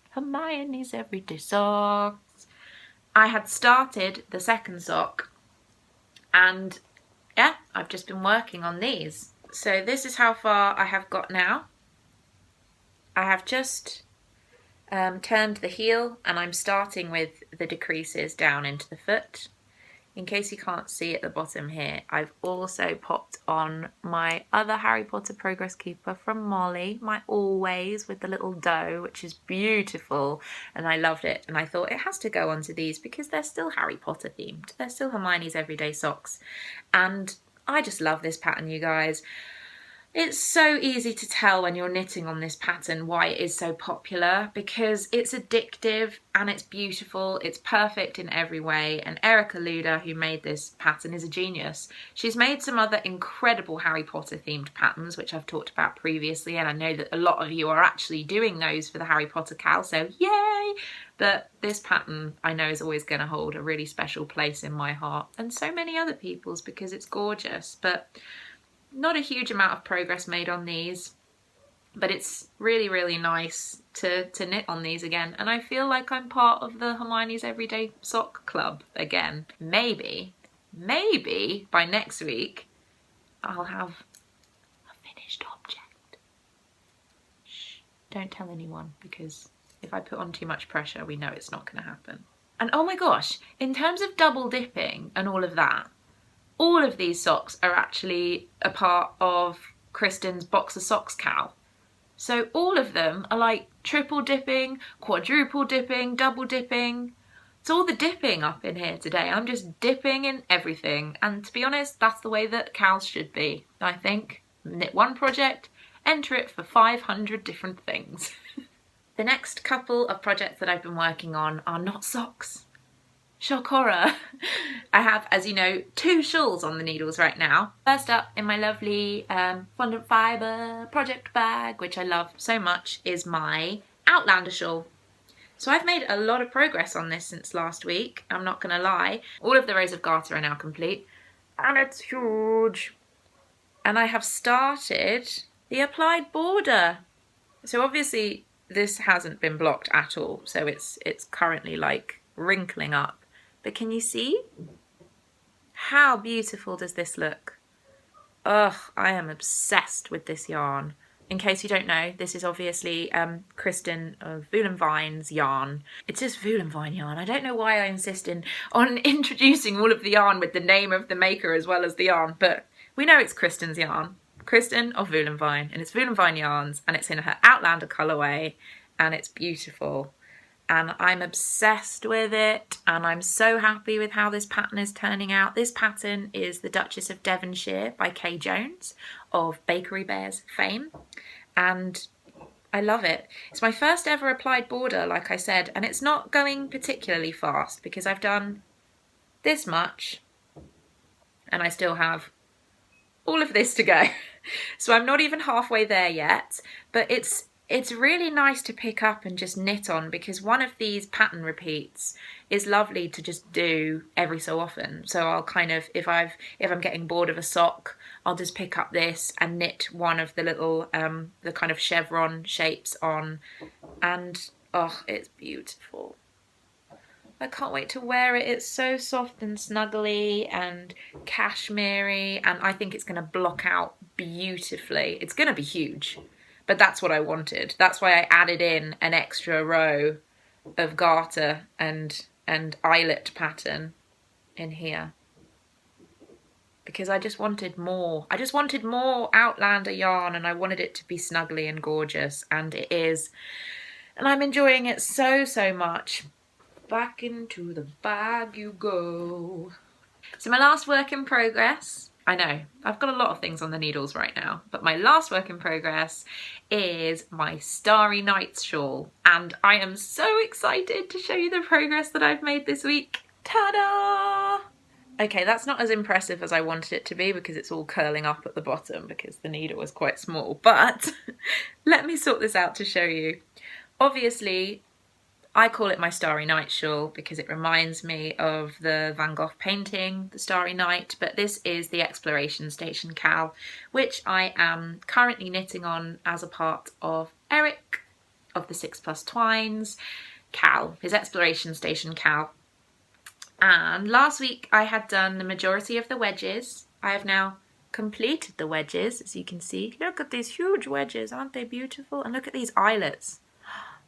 Hermione's Everyday Socks. I had started the second sock, and yeah, I've just been working on these. So this is how far I have got now. I have just turned the heel, and I'm starting with the decreases down into the foot. In case you can't see at the bottom here, I've also popped on my other Harry Potter Progress Keeper from Molly, my Always, with the little doe, which is beautiful, and I loved it. And I thought it has to go onto these because they're still Harry Potter themed. They're still Hermione's Everyday Socks. And I just love this pattern, you guys. It's so easy to tell when you're knitting on this pattern why it is so popular, because it's addictive and it's beautiful, it's perfect in every way, and Erica Luda, who made this pattern, is a genius. She's made some other incredible Harry Potter themed patterns, which I've talked about previously, and I know that a lot of you are actually doing those for the Harry Potter KAL, so yay! But this pattern I know is always going to hold a really special place in my heart, and so many other people's, because it's gorgeous. But not a huge amount of progress made on these, but it's really, really nice to knit on these again. And I feel like I'm part of the Hermione's Everyday Sock Club again. Maybe by next week, I'll have a finished object. Shh, don't tell anyone, because if I put on too much pressure, we know it's not going to happen. And oh my gosh, in terms of double dipping and all of that, all of these socks are actually a part of Kristin's boxer socks cowl. So all of them are like triple dipping, quadruple dipping, double dipping. It's all the dipping up in here today. I'm just dipping in everything. And to be honest, that's the way that cows should be, I think. Knit one project, enter it for 500 different things. The next couple of projects that I've been working on are not socks. Shock horror. I have, as you know, 2 shawls on the needles right now. First up in my lovely fondant fibre project bag, which I love so much, is my Outlander shawl. So I've made a lot of progress on this since last week, I'm not going to lie. All of the rows of garter are now complete, and it's huge. And I have started the applied border. So obviously this hasn't been blocked at all, so it's currently like wrinkling up. But can you see? How beautiful does this look? Ugh, I am obsessed with this yarn. In case you don't know, this is obviously Kristin of Voolenvine's yarn. It's just Voolenvine yarn. I don't know why I insist on introducing all of the yarn with the name of the maker as well as the yarn, but we know it's Kristin's yarn. Kristin of Voolenvine, and it's Voolenvine yarns, and it's in her Outlander colourway, and it's beautiful. And I'm obsessed with it, and I'm so happy with how this pattern is turning out. This pattern is the Duchess of Devonshire by Kay Jones of Bakery Bears fame, and I love it. It's my first ever applied border, like I said, and it's not going particularly fast because I've done this much and I still have all of this to go. So I'm not even halfway there yet, but it's really nice to pick up and just knit on, because one of these pattern repeats is lovely to just do every so often. So I'll kind of, if I'm getting bored of a sock, I'll just pick up this and knit one of the little, the kind of chevron shapes on, and oh, it's beautiful. I can't wait to wear it. It's so soft and snuggly and cashmere-y, and I think it's going to block out beautifully. It's going to be huge. But that's what I wanted. That's why I added in an extra row of garter and eyelet pattern in here. Because I just wanted more. I just wanted more Outlander yarn, and I wanted it to be snuggly and gorgeous, and it is. And I'm enjoying it so, so much. Back into the bag you go. So my last work in progress, I know, I've got a lot of things on the needles right now, but my last work in progress is my Starry Nights shawl, and I am so excited to show you the progress that I've made this week. Ta-da! Okay, that's not as impressive as I wanted it to be because it's all curling up at the bottom because the needle was quite small, but let me sort this out to show you. Obviously, I call it my Starry Night shawl because it reminds me of the Van Gogh painting, The Starry Night, but this is the Exploration Station Cowl, which I am currently knitting on as a part of Eric of the 6+ Twines Cowl, his Exploration Station Cowl. And last week I had done the majority of the wedges. I have now completed the wedges, as you can see. Look at these huge wedges, aren't they beautiful? And look at these eyelets.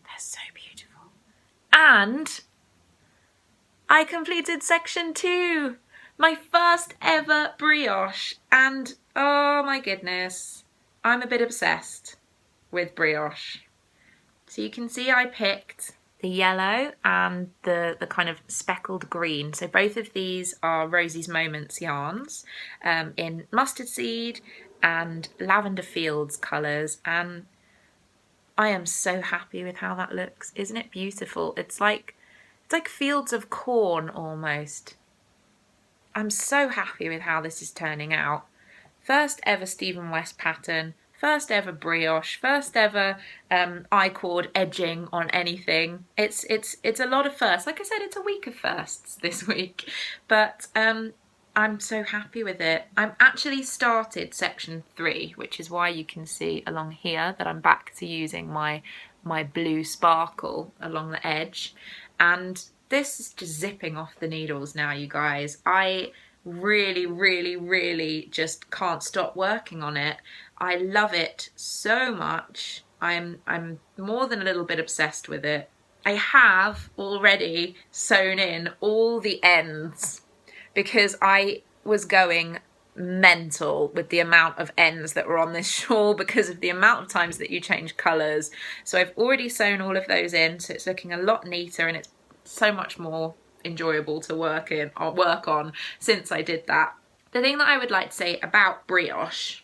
They're so beautiful. And I completed section 2, my first ever brioche, and oh my goodness, I'm a bit obsessed with brioche. So you can see I picked the yellow and the kind of speckled green. So both of these are Rosie's Moments yarns in mustard seed and Lavender Fields colours, and I am so happy with how that looks. Isn't it beautiful? It's like fields of corn almost. I'm so happy with how this is turning out. First ever Stephen West pattern, first ever brioche, first ever I-cord edging on anything. It's a lot of firsts. Like I said, it's a week of firsts this week, but I'm so happy with it. I've actually started section 3, which is why you can see along here that I'm back to using my blue sparkle along the edge, and this is just zipping off the needles now, you guys. I really just can't stop working on it. I love it so much. I'm more than a little bit obsessed with it. I have already sewn in all the ends because I was going mental with the amount of ends that were on this shawl because of the amount of times that you change colours. So I've already sewn all of those in, so it's looking a lot neater and it's so much more enjoyable to work on since I did that. The thing that I would like to say about brioche,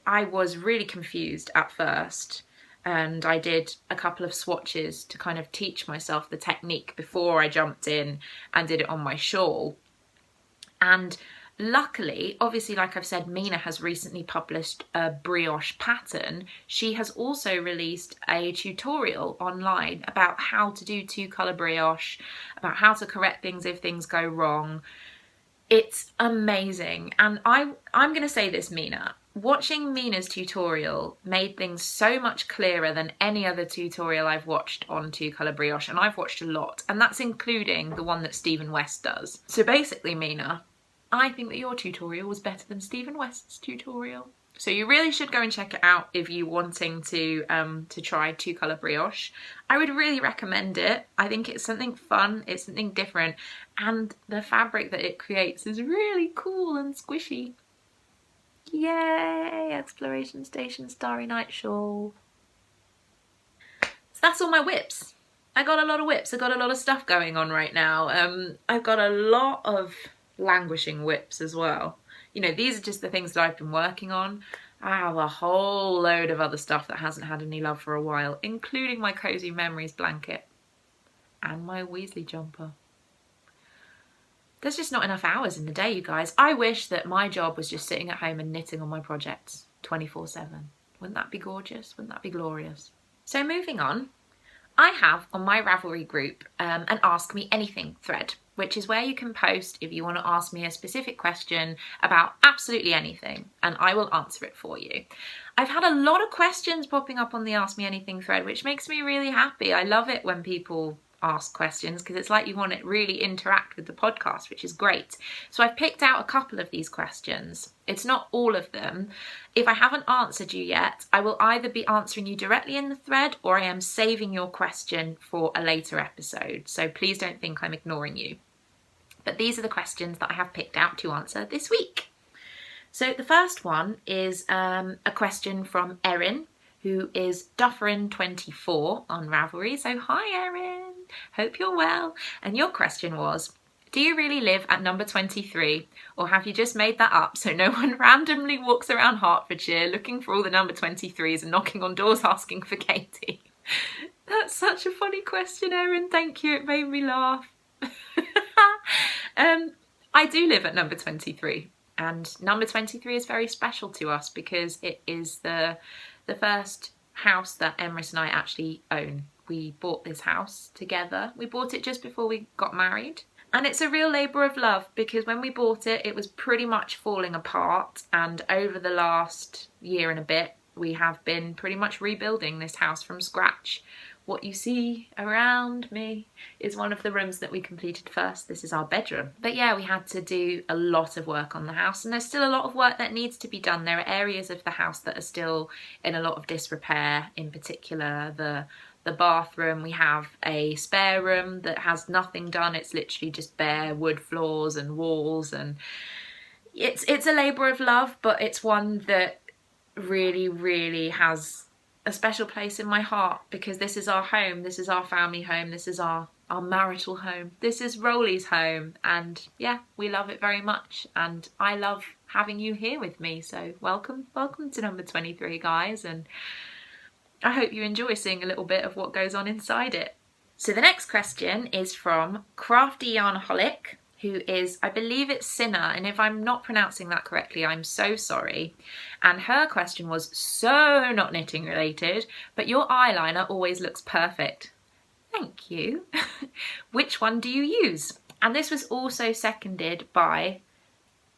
I was really confused at first, and I did a couple of swatches to kind of teach myself the technique before I jumped in and did it on my shawl. And luckily, obviously, like I've said, Mina has recently published a brioche pattern. She has also released a tutorial online about how to do 2-colour brioche, about how to correct things if things go wrong. It's amazing. And I'm going to say this, Mina. Watching Mina's tutorial made things so much clearer than any other tutorial I've watched on 2-colour brioche, and I've watched a lot, and that's including the one that Stephen West does. So basically, Mina, I think that your tutorial was better than Stephen West's tutorial. So you really should go and check it out if you're wanting to try 2-colour brioche. I would really recommend it. I think it's something fun, it's something different, and the fabric that it creates is really cool and squishy. Yay! Exploration Station Starry Night Shawl. So that's all my whips. I got a lot of whips. I got a lot of stuff going on right now. I've got a lot of languishing whips as well. You know, these are just the things that I've been working on. I have a whole load of other stuff that hasn't had any love for a while, including my Cozy Memories blanket and my Weasley jumper. There's just not enough hours in the day, you guys. I wish that my job was just sitting at home and knitting on my projects 24/7. Wouldn't that be gorgeous? Wouldn't that be glorious? So moving on, I have on my Ravelry group an Ask Me Anything thread, which is where you can post if you want to ask me a specific question about absolutely anything, and I will answer it for you. I've had a lot of questions popping up on the Ask Me Anything thread, which makes me really happy. I love it when people ask questions because it's like you want to really interact with the podcast, which is great. So I've picked out a couple of these questions. It's not all of them. If I haven't answered you yet, I will either be answering you directly in the thread or I am saving your question for a later episode. So please don't think I'm ignoring you. But these are the questions that I have picked out to answer this week. So the first one is a question from Erin, who is Dufferin24 on Ravelry. So hi Erin, hope you're well. And your question was, do you really live at number 23, or have you just made that up so no one randomly walks around Hertfordshire looking for all the number 23s and knocking on doors asking for Katie? That's such a funny question, Erin, thank you, it made me laugh. I do live at number 23, and number 23 is very special to us because it is the first house that Emrys and I actually own. We bought this house together. We bought it just before we got married. And it's a real labour of love because when we bought it, it was pretty much falling apart. And over the last year and a bit, we have been pretty much rebuilding this house from scratch. What you see around me is one of the rooms that we completed first. This is our bedroom. But yeah, we had to do a lot of work on the house, and there's still a lot of work that needs to be done. There are areas of the house that are still in a lot of disrepair, in particular the bathroom. We have a spare room that has nothing done. It's literally just bare wood floors and walls, and it's a labour of love, but it's one that really has a special place in my heart because this is our home, this is our family home, this is our marital home, this is Rowley's home, and yeah, we love it very much, and I love having you here with me. So welcome to number 23, guys, and I hope you enjoy seeing a little bit of what goes on inside it. So the next question is from Crafty Yarnaholic, who is, I believe it's Sinner, and if I'm not pronouncing that correctly, I'm so sorry. And her question was so not knitting related, but your eyeliner always looks perfect. Thank you. Which one do you use? And this was also seconded by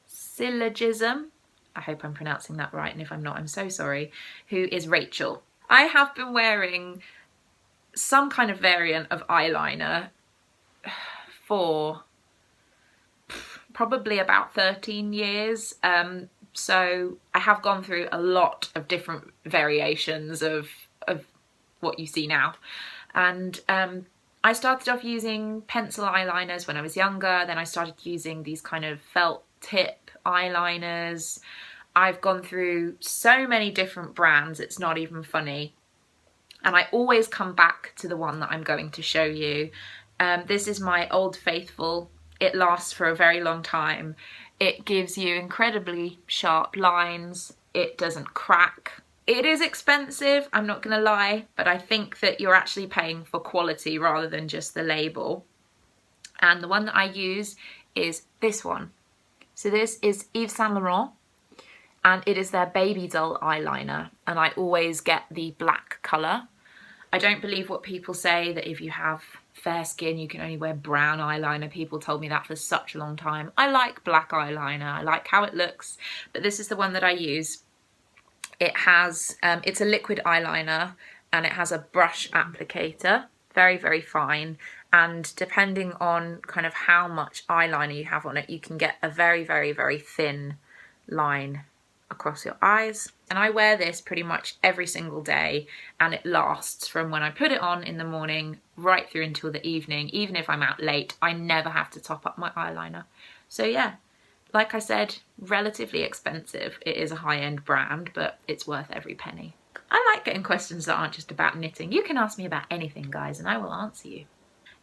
Syllogism, I hope I'm pronouncing that right, and if I'm not, I'm so sorry, who is Rachel. I have been wearing some kind of variant of eyeliner for probably about 13 years. So I have gone through a lot of different variations of what you see now. And I started off using pencil eyeliners when I was younger. Then I started using these kind of felt tip eyeliners. I've gone through so many different brands, it's not even funny. And I always come back to the one that I'm going to show you. This is my Old Faithful. It lasts for a very long time. It gives you incredibly sharp lines. It doesn't crack. It is expensive, I'm not gonna lie, but I think that you're actually paying for quality rather than just the label. And the one that I use is this one. So this is Yves Saint Laurent, and it is their Baby Doll eyeliner, and I always get the black colour. I don't believe what people say that if you have fair skin you can only wear brown eyeliner. People told me that for such a long time. I like black eyeliner, I like how it looks, but this is the one that I use. It has, it's a liquid eyeliner and it has a brush applicator, very, very fine. And depending on kind of how much eyeliner you have on it, you can get a very, very, very thin line across your eyes. And I wear this pretty much every single day, and it lasts from when I put it on in the morning right through until the evening. Even if I'm out late, I never have to top up my eyeliner. So yeah, like I said, relatively expensive. It is a high-end brand, but it's worth every penny. I like getting questions that aren't just about knitting. You can ask me about anything, guys, and I will answer you.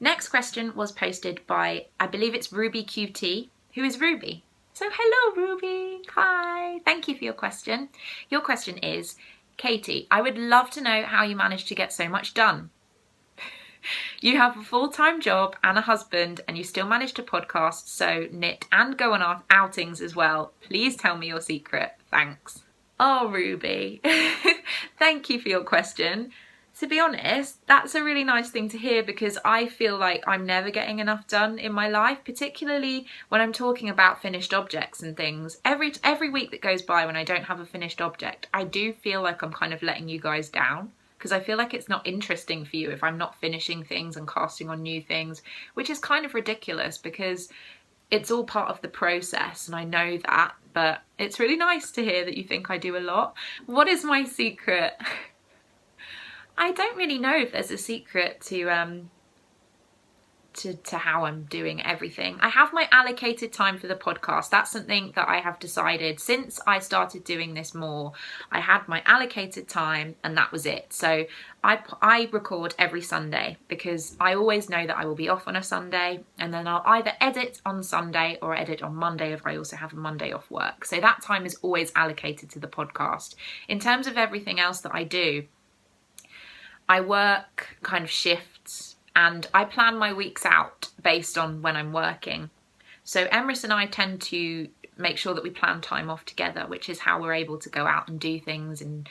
Next question was posted by, I believe it's Ruby QT. Who is Ruby? So hello, Ruby. Hi. Thank you for your question. Your question is, Katie, I would love to know how you managed to get so much done. You have a full-time job and a husband, and you still manage to podcast, sew, knit, and go on outings as well. Please tell me your secret. Thanks. Oh, Ruby. Thank you for your question. To be honest, that's a really nice thing to hear, because I feel like I'm never getting enough done in my life, particularly when I'm talking about finished objects and things. Every week that goes by when I don't have a finished object, I do feel like I'm kind of letting you guys down, because I feel like it's not interesting for you if I'm not finishing things and casting on new things, which is kind of ridiculous because it's all part of the process and I know that, but it's really nice to hear that you think I do a lot. What is my secret? I don't really know if there's a secret to how I'm doing everything. I have my allocated time for the podcast. That's something that I have decided since I started doing this more. I had my allocated time and that was it. So I record every Sunday because I always know that I will be off on a Sunday, and then I'll either edit on Sunday or edit on Monday if I also have a Monday off work. So that time is always allocated to the podcast. In terms of everything else that I do, I work kind of shifts and I plan my weeks out based on when I'm working. So Emrys and I tend to make sure that we plan time off together, which is how we're able to go out and do things. And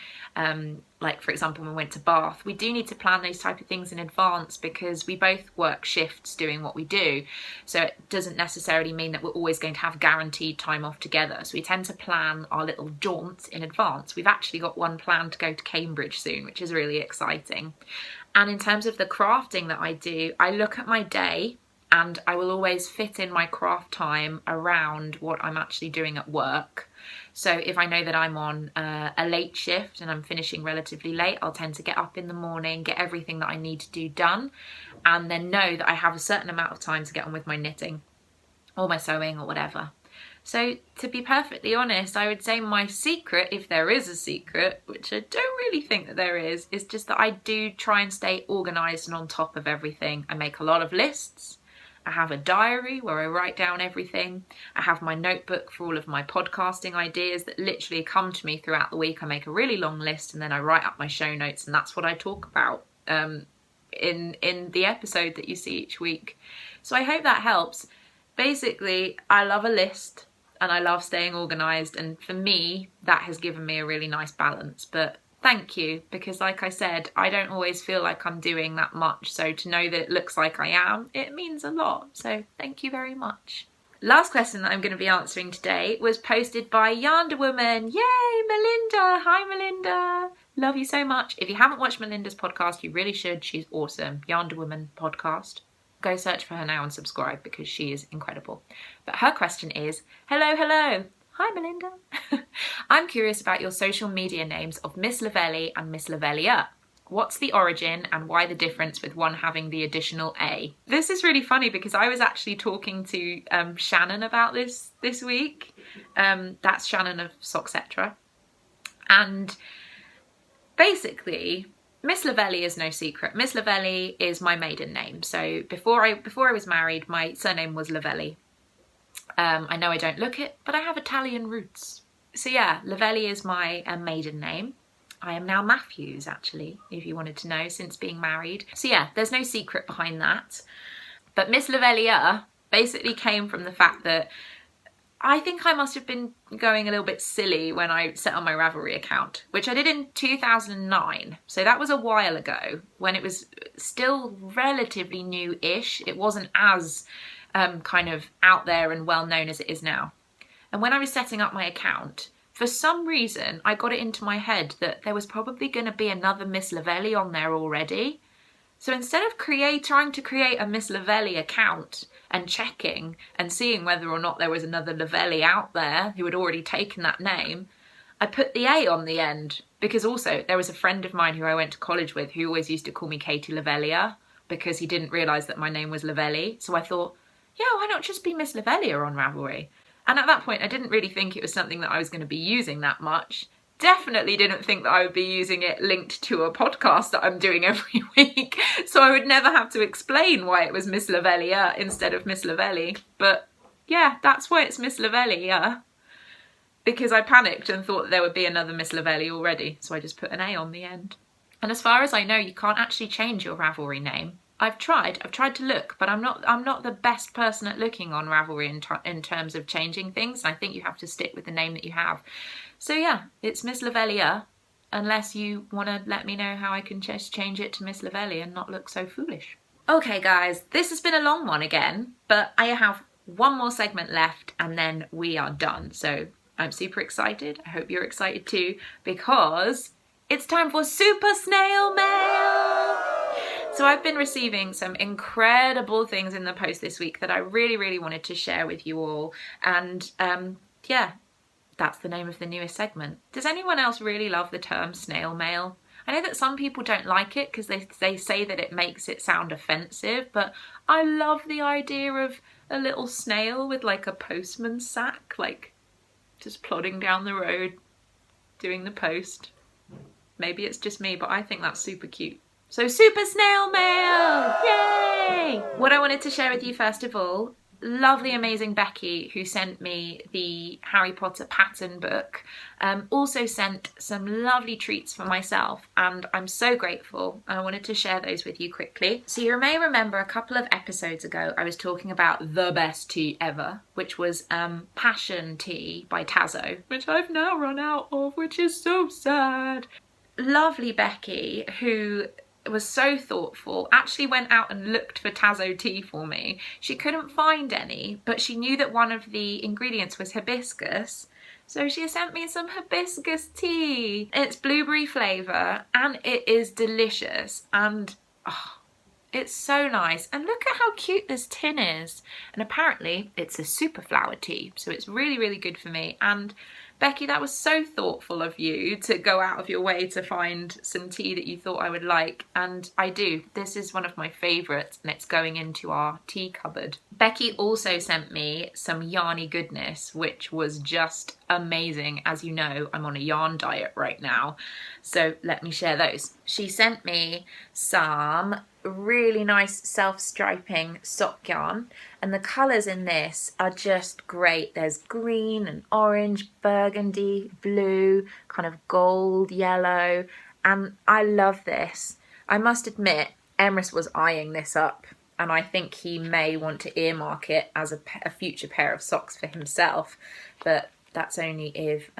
like, for example, when we went to Bath, we do need to plan those type of things in advance because we both work shifts doing what we do. So it doesn't necessarily mean that we're always going to have guaranteed time off together. So we tend to plan our little jaunts in advance. We've actually got one planned to go to Cambridge soon, which is really exciting. And in terms of the crafting that I do, I look at my day and I will always fit in my craft time around what I'm actually doing at work. So if I know that I'm on a late shift and I'm finishing relatively late, I'll tend to get up in the morning, get everything that I need to do done, and then know that I have a certain amount of time to get on with my knitting or my sewing or whatever. So to be perfectly honest, I would say my secret, if there is a secret, which I don't really think that there is just that I do try and stay organised and on top of everything. I make a lot of lists. I have a diary where I write down everything. I have my notebook for all of my podcasting ideas that literally come to me throughout the week. I make a really long list and then I write up my show notes, and that's what I talk about in the episode that you see each week. So I hope that helps. Basically, I love a list and I love staying organised, and for me that has given me a really nice balance. But thank you, because like I said, I don't always feel like I'm doing that much, so to know that it looks like I am, it means a lot. So thank you very much. Last question that I'm going to be answering today was posted by Yonder Woman. Yay, Melinda! Hi Melinda! Love you so much. If you haven't watched Melinda's podcast, you really should. She's awesome. Yonder Woman podcast. Go search for her now and subscribe, because she is incredible. But her question is, hello. Hi Melinda. I'm curious about your social media names of misslavellia and misslavellia. What's the origin and why the difference with one having the additional A? This is really funny because I was actually talking to Shannon about this week. That's Shannon of Socksetra. And basically, misslavellia is no secret. Misslavellia is my maiden name. So before I was married, my surname was Lavelli. I know I don't look it, but I have Italian roots. So yeah, Lavelli is my maiden name. I am now Matthews, actually, if you wanted to know, since being married. So yeah, there's no secret behind that. But misslavellia basically came from the fact that I think I must have been going a little bit silly when I set on my Ravelry account, which I did in 2009. So that was a while ago, when it was still relatively new-ish. It wasn't as kind of out there and well known as it is now. And when I was setting up my account, for some reason I got it into my head that there was probably going to be another misslavellia on there already. So instead of trying to create a misslavellia account and checking and seeing whether or not there was another Lavelli out there who had already taken that name, I put the A on the end, because also there was a friend of mine who I went to college with who always used to call me Katie Lavellia because he didn't realise that my name was Lavelli. So I thought, yeah, why not just be misslavellia on Ravelry? And at that point I didn't really think it was something that I was going to be using that much. Definitely didn't think that I would be using it linked to a podcast that I'm doing every week. So I would never have to explain why it was misslavellia instead of misslavelli. But yeah, that's why it's misslavellia. Because I panicked and thought that there would be another misslavellia already. So I just put an A on the end. And as far as I know, you can't actually change your Ravelry name. I've tried to look, but I'm not the best person at looking on Ravelry in terms of changing things. I think you have to stick with the name that you have. So yeah, it's misslavellia, unless you want to let me know how I can just change it to misslavellia and not look so foolish. Okay guys, this has been a long one again, but I have one more segment left and then we are done. So I'm super excited. I hope you're excited too, because it's time for Super Snail Mail! So I've been receiving some incredible things in the post this week that I really wanted to share with you all. And yeah, that's the name of the newest segment. Does anyone else really love the term snail mail? I know that some people don't like it because they say that it makes it sound offensive, but I love the idea of a little snail with like a postman's sack, like just plodding down the road, doing the post. Maybe it's just me, but I think that's super cute. So Super Snail Mail! Yay! What I wanted to share with you first of all, lovely amazing Becky, who sent me the Harry Potter pattern book, also sent some lovely treats for myself, and I'm so grateful. I wanted to share those with you quickly. So you may remember a couple of episodes ago I was talking about the best tea ever, which was Passion Tea by Tazo, which I've now run out of, which is so sad. Lovely Becky, who was so thoughtful, actually went out and looked for Tazo tea for me. She couldn't find any, but she knew that one of the ingredients was hibiscus, so she sent me some hibiscus tea. It's blueberry flavour and it is delicious, and oh, it's so nice. And look at how cute this tin is. And apparently it's a super flower tea, so it's really good for me. And Becky, that was so thoughtful of you to go out of your way to find some tea that you thought I would like, and I do. This is one of my favourites and it's going into our tea cupboard. Becky also sent me some yarny goodness, which was just amazing. As you know, I'm on a yarn diet right now, so let me share those. She sent me some really nice self-striping sock yarn, and the colours in this are just great. There's green and orange, burgundy, blue, kind of gold, yellow, and I love this. I must admit, Emrys was eyeing this up, and I think he may want to earmark it as a future pair of socks for himself, but that's only if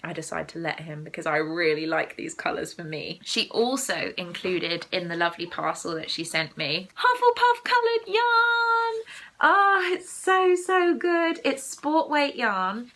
I decide to let him, because I really like these colours for me. She also included in the lovely parcel that she sent me Hufflepuff coloured yarn. Oh, it's so good. It's sport weight yarn,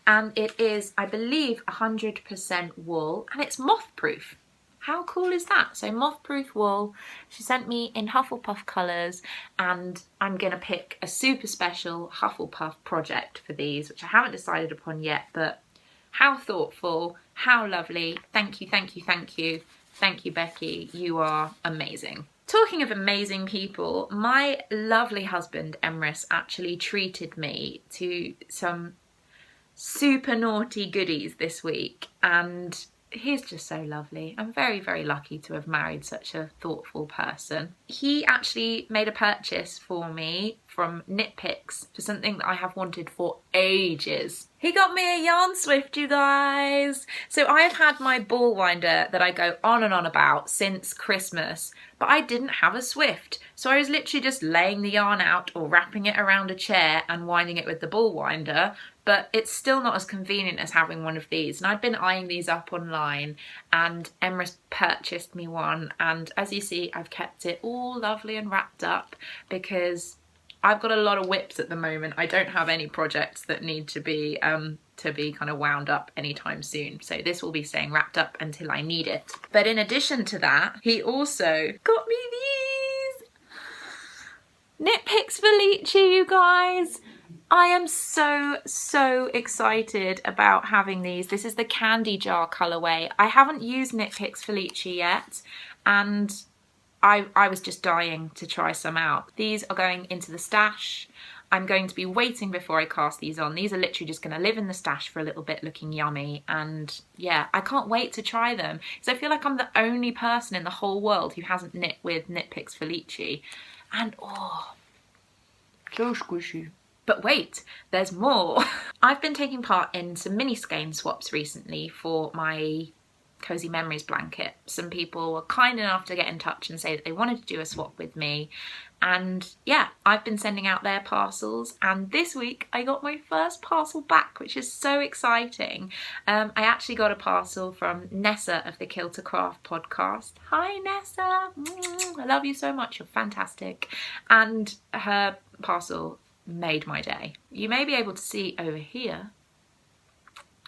and it is, I believe, 100% wool, and it's moth proof. How cool is that? So moth proof wool. She sent me in Hufflepuff colours, and I'm gonna pick a super special Hufflepuff project for these, which I haven't decided upon yet, but how thoughtful, how lovely. Thank you, thank you, thank you. Thank you, Becky. You are amazing. Talking of amazing people, my lovely husband, Emrys, actually treated me to some super naughty goodies this week, and he's just so lovely. I'm very, very lucky to have married such a thoughtful person. He actually made a purchase for me from Knit Picks for something that I have wanted for ages. He got me a yarn swift, you guys. So I have had my ball winder that I go on and on about since Christmas, but I didn't have a swift. So I was literally just laying the yarn out or wrapping it around a chair and winding it with the ball winder, but it's still not as convenient as having one of these. And I've been eyeing these up online, and Emrys purchased me one, and as you see, I've kept it all lovely and wrapped up because I've got a lot of whips at the moment. I don't have any projects that need to be kind of wound up anytime soon. So this will be staying wrapped up until I need it. But in addition to that, he also got me these Knit Picks Felice, you guys. I am so excited about having these. This is the candy jar colourway. I haven't used Knit Picks Felice yet, and I was just dying to try some out. These are going into the stash. I'm going to be waiting before I cast these on. These are literally just going to live in the stash for a little bit, looking yummy. And yeah, I can't wait to try them, because I feel like I'm the only person in the whole world who hasn't knit with Knit Picks Felice. And oh, so squishy. But wait, there's more. I've been taking part in some mini skein swaps recently for my Cozy Memories blanket. Some people were kind enough to get in touch and say that they wanted to do a swap with me. And yeah, I've been sending out their parcels, and this week I got my first parcel back, which is so exciting. I actually got a parcel from Nessa of the Kilter Craft podcast. Hi Nessa, I love you so much, you're fantastic. And her parcel made my day. You may be able to see over here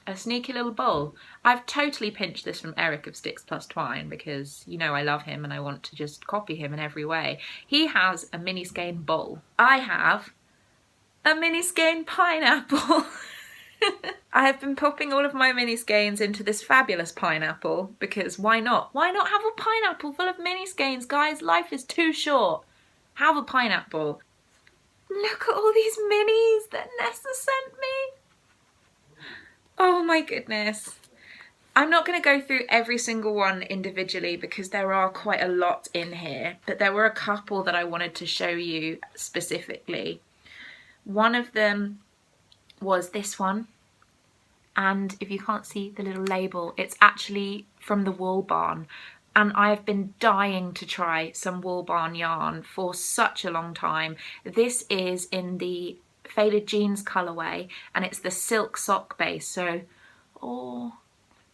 a sneaky little bowl. I've totally pinched this from Eric of Sticks Plus Twine, because you know I love him and I want to just copy him in every way. He has a mini skein bowl. I have a mini skein pineapple. I have been popping all of my mini skeins into this fabulous pineapple, because why not? Why not have a pineapple full of mini skeins, guys? Life is too short. Have a pineapple. Look at all these minis that Nessa sent me. Oh my goodness. I'm not going to go through every single one individually because there are quite a lot in here, but there were a couple that I wanted to show you specifically. One of them was this one, and if you can't see the little label, it's actually from the Wool Barn. And I have been dying to try some Wool Barn yarn for such a long time. This is in the Faded Jeans colourway, and it's the silk sock base. So, oh,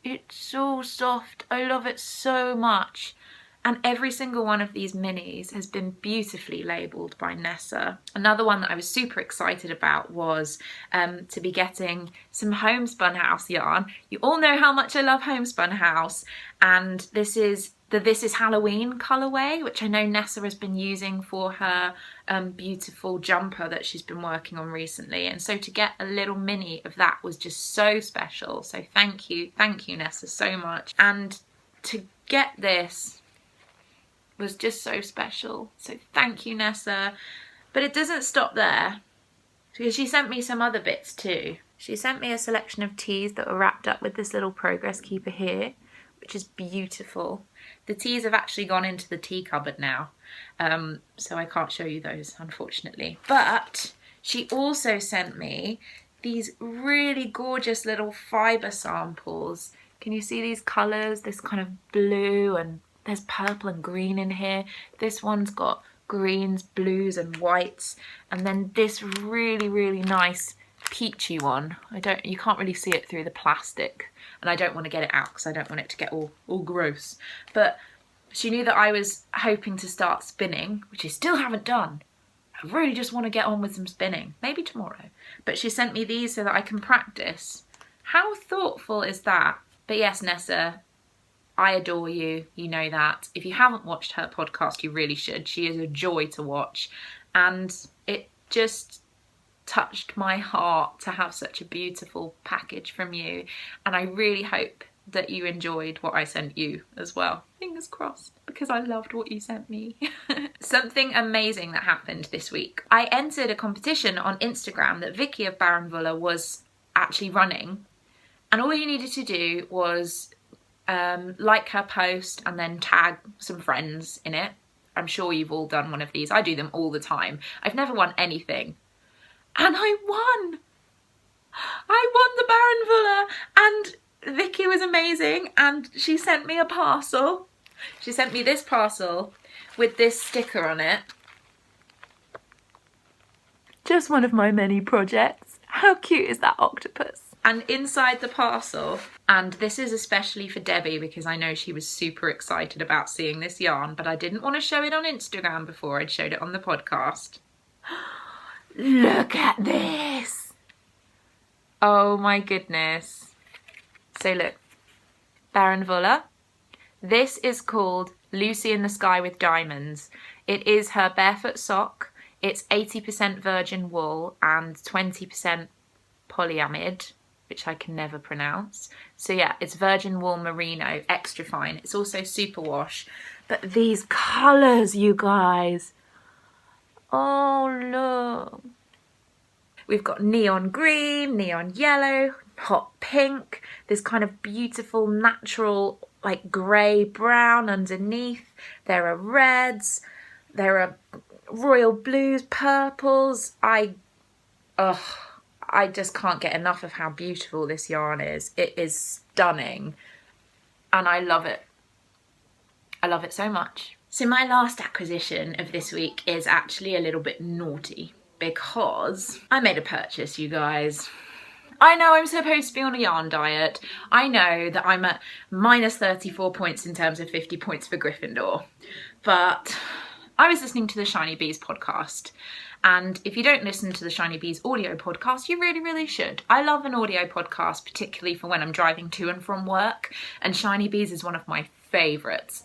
it's so soft. I love it so much. And every single one of these minis has been beautifully labelled by Nessa. Another one that I was super excited about was to be getting some Homespun House yarn. You all know how much I love Homespun House, and this is the This Is Halloween colourway, which I know Nessa has been using for her beautiful jumper that she's been working on recently. And so to get a little mini of that was just so special. So thank you Nessa so much. And to get this was just so special. So thank you Nessa. But it doesn't stop there, because she sent me some other bits too. She sent me a selection of teas that were wrapped up with this little progress keeper here, which is beautiful. The teas have actually gone into the tea cupboard now, so I can't show you those, unfortunately. But she also sent me these really gorgeous little fibre samples. Can you see these colours? This kind of blue, and there's purple and green in here. This one's got greens, blues and whites, and then this really, really nice peachy one. You can't really see it through the plastic, and I don't want to get it out because I don't want it to get all gross. But she knew that I was hoping to start spinning, which I still haven't done. I really just want to get on with some spinning, maybe tomorrow. But she sent me these so that I can practice. How thoughtful is that? But yes, Nessa, I adore you, you know that. If you haven't watched her podcast, you really should. She is a joy to watch, and it just touched my heart to have such a beautiful package from you, and I really hope that you enjoyed what I sent you as well. Fingers crossed, because I loved what you sent me. Something amazing that happened this week. I entered a competition on Instagram that Vicky of Baronvulla was actually running, and all you needed to do was like her post and then tag some friends in it. I'm sure you've all done one of these. I do them all the time. I've never won anything. And I won! I won the Baronvulla, and Vicky was amazing, and she sent me a parcel. She sent me this parcel with this sticker on it. Just one of my many projects. How cute is that octopus? And inside the parcel, and this is especially for Debbie because I know she was super excited about seeing this yarn, but I didn't want to show it on Instagram before I'd showed it on the podcast. Look at this! Oh my goodness. So look, Baronvulla. This is called Lucy in the Sky with Diamonds. It is her barefoot sock. It's 80% virgin wool and 20% polyamide, which I can never pronounce. So yeah, it's virgin wool merino, extra fine. It's also superwash. But these colours, you guys. Oh, look. We've got neon green, neon yellow, hot pink, this kind of beautiful natural like grey brown underneath. There are reds, there are royal blues, purples. I just can't get enough of how beautiful this yarn is. It is stunning and I love it. I love it so much. So my last acquisition of this week is actually a little bit naughty because I made a purchase, you guys. I know I'm supposed to be on a yarn diet. I know that I'm at minus 34 points in terms of 50 points for Gryffindor. But I was listening to the Shiny Bees podcast. And if you don't listen to the Shiny Bees audio podcast, you really, really should. I love an audio podcast, particularly for when I'm driving to and from work. And Shiny Bees is one of my favourites.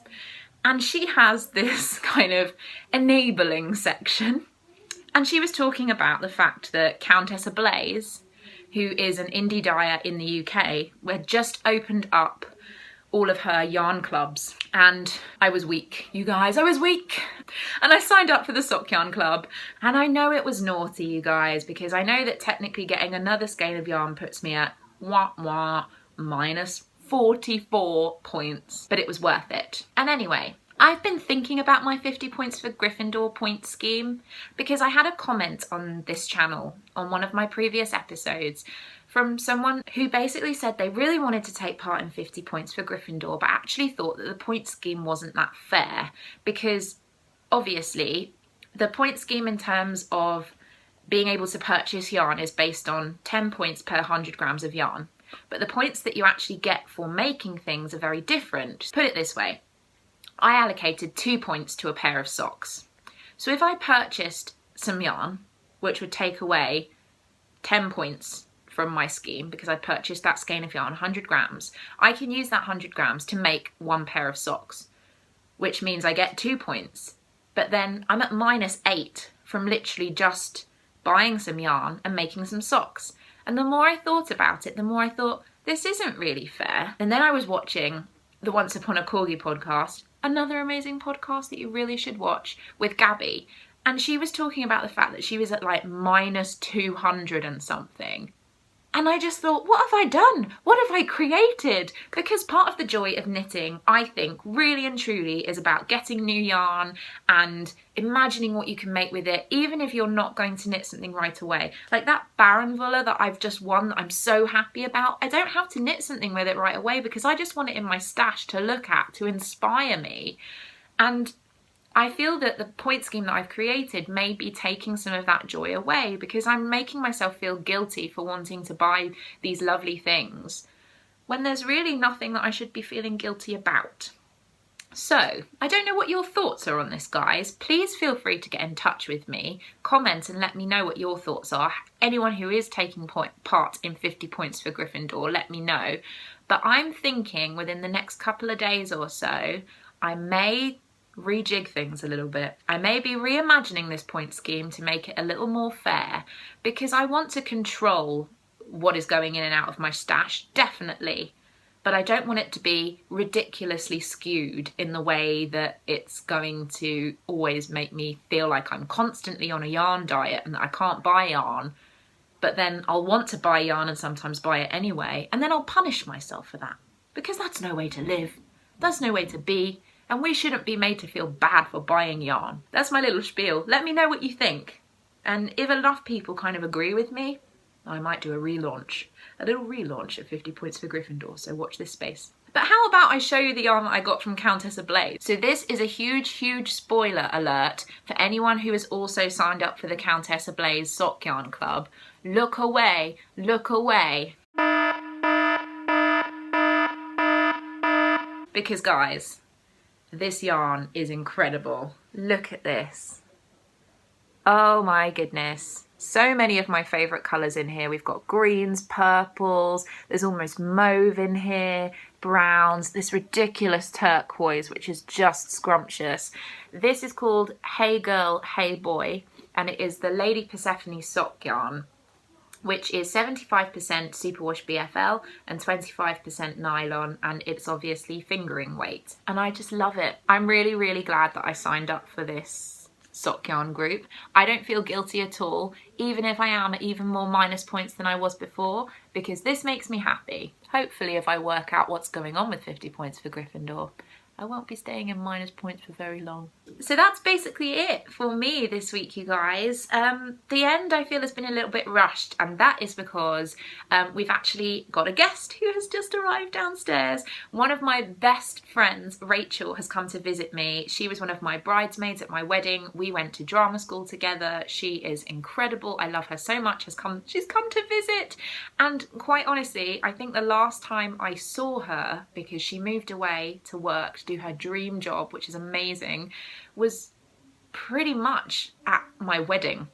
And she has this kind of enabling section. And she was talking about the fact that Countess Ablaze, who is an indie dyer in the UK, had just opened up all of her yarn clubs. And I was weak, you guys, I was weak. And I signed up for the Sock Yarn Club. And I know it was naughty, you guys, because I know that technically getting another skein of yarn puts me at minus 44 points. But it was worth it. And anyway, I've been thinking about my 50 points for Gryffindor point scheme because I had a comment on this channel on one of my previous episodes from someone who basically said they really wanted to take part in 50 points for Gryffindor but actually thought that the point scheme wasn't that fair because obviously the point scheme in terms of being able to purchase yarn is based on 10 points per 100 grams of yarn, but the points that you actually get for making things are very different. Put it this way. I allocated 2 points to a pair of socks. So if I purchased some yarn, which would take away 10 points from my scheme, because I purchased that skein of yarn, 100 grams, I can use that 100 grams to make one pair of socks, which means I get 2 points. But then I'm at minus 8 from literally just buying some yarn and making some socks. And the more I thought about it, the more I thought, this isn't really fair. And then I was watching the Once Upon a Corgi podcast, another amazing podcast that you really should watch, with Gabby. And she was talking about the fact that she was at like minus 200 and something. And I just thought, what have I done? What have I created? Because part of the joy of knitting, I think, really and truly is about getting new yarn and imagining what you can make with it, even if you're not going to knit something right away. Like that Baron Vuller that I've just won that I'm so happy about, I don't have to knit something with it right away because I just want it in my stash to look at, to inspire me. And I feel that the point scheme that I've created may be taking some of that joy away because I'm making myself feel guilty for wanting to buy these lovely things when there's really nothing that I should be feeling guilty about. So, I don't know what your thoughts are on this, guys. Please feel free to get in touch with me, comment and let me know what your thoughts are. Anyone who is taking part in 50 Points for Gryffindor, let me know. But I'm thinking within the next couple of days or so, I may rejig things a little bit. I may be reimagining this point scheme to make it a little more fair because I want to control what is going in and out of my stash, definitely, but I don't want it to be ridiculously skewed in the way that it's going to always make me feel like I'm constantly on a yarn diet and that I can't buy yarn, but then I'll want to buy yarn and sometimes buy it anyway, and then I'll punish myself for that because that's no way to live, that's no way to be. And we shouldn't be made to feel bad for buying yarn. That's my little spiel. Let me know what you think. And if enough people kind of agree with me, I might do a relaunch. A little relaunch of 50 Points for Gryffindor, so watch this space. But how about I show you the yarn that I got from Countess Ablaze? So this is a huge spoiler alert for anyone who has also signed up for the Countess Ablaze Sock Yarn Club. Look away, look away. Because guys, this yarn is incredible. Look at this. Oh my goodness. So many of my favourite colours in here. We've got greens, purples, there's almost mauve in here, browns, this ridiculous turquoise, which is just scrumptious. This is called Hey Girl, Hey Boy, and it is the Lady Persephone sock yarn, which is 75% superwash BFL and 25% nylon, and it's obviously fingering weight. And I just love it. I'm really glad that I signed up for this sock yarn group. I don't feel guilty at all, even if I am at even more minus points than I was before, because this makes me happy. Hopefully if I work out what's going on with 50 Points for Gryffindor, I won't be staying in minus points for very long. So that's basically it for me this week, you guys. The end I feel has been a little bit rushed, and that is because we've actually got a guest who has just arrived downstairs. One of my best friends, Rachel, has come to visit me. She was one of my bridesmaids at my wedding. We went to drama school together. She is incredible. I love her so much. She's come to visit. And quite honestly, I think the last time I saw her, because she moved away to work to do her dream job, which is amazing, was pretty much at my wedding,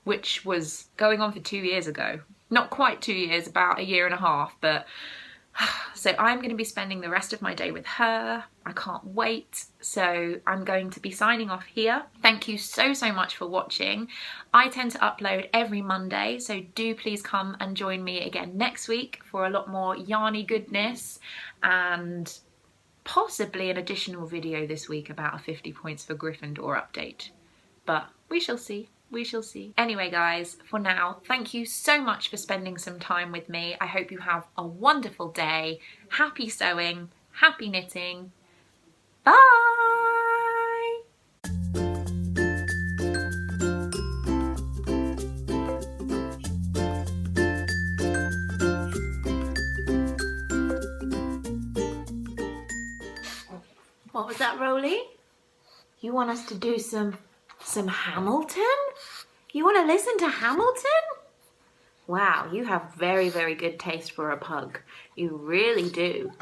which was going on for 2 years ago. Not quite 2 years, about a year and a half, but so I'm going to be spending the rest of my day with her. I can't wait. So I'm going to be signing off here. Thank you so much for watching. I tend to upload every Monday, so do please come and join me again next week for a lot more yarny goodness, and possibly an additional video this week about a 50 Points for Gryffindor update. But we shall see. We shall see. Anyway, guys, for now, thank you so much for spending some time with me. I hope you have a wonderful day. Happy sewing, happy knitting. Bye! What was that, Rolly? You want us to do some Hamilton? You want to listen to Hamilton? Wow, you have very good taste for a pug. You really do.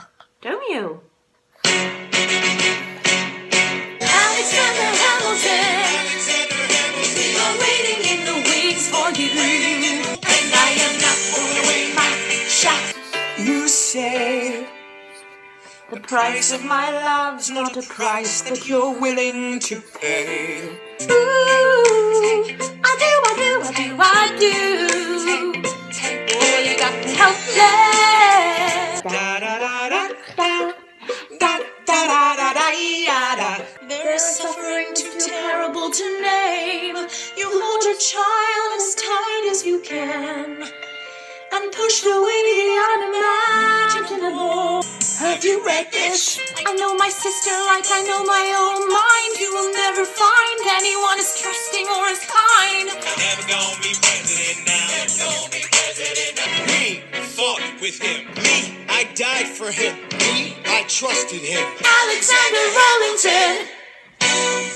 Don't you? Alexander Hamilton, we are waiting in the wings for you. And I am not throwing away my shot. You say the price of my love's not a price that you're willing to pay. Ooh, I do. Oh, you got me helpless. There's suffering too terrible to name. You hold your child as tight as you can, and pushed away the unimaginable. Have you read this? I know my sister like I know my own mind. You will never find anyone as trusting or as kind. Never gonna be president now. We fought with him. Me, I died for him. Me, I trusted him. Alexander Rollington.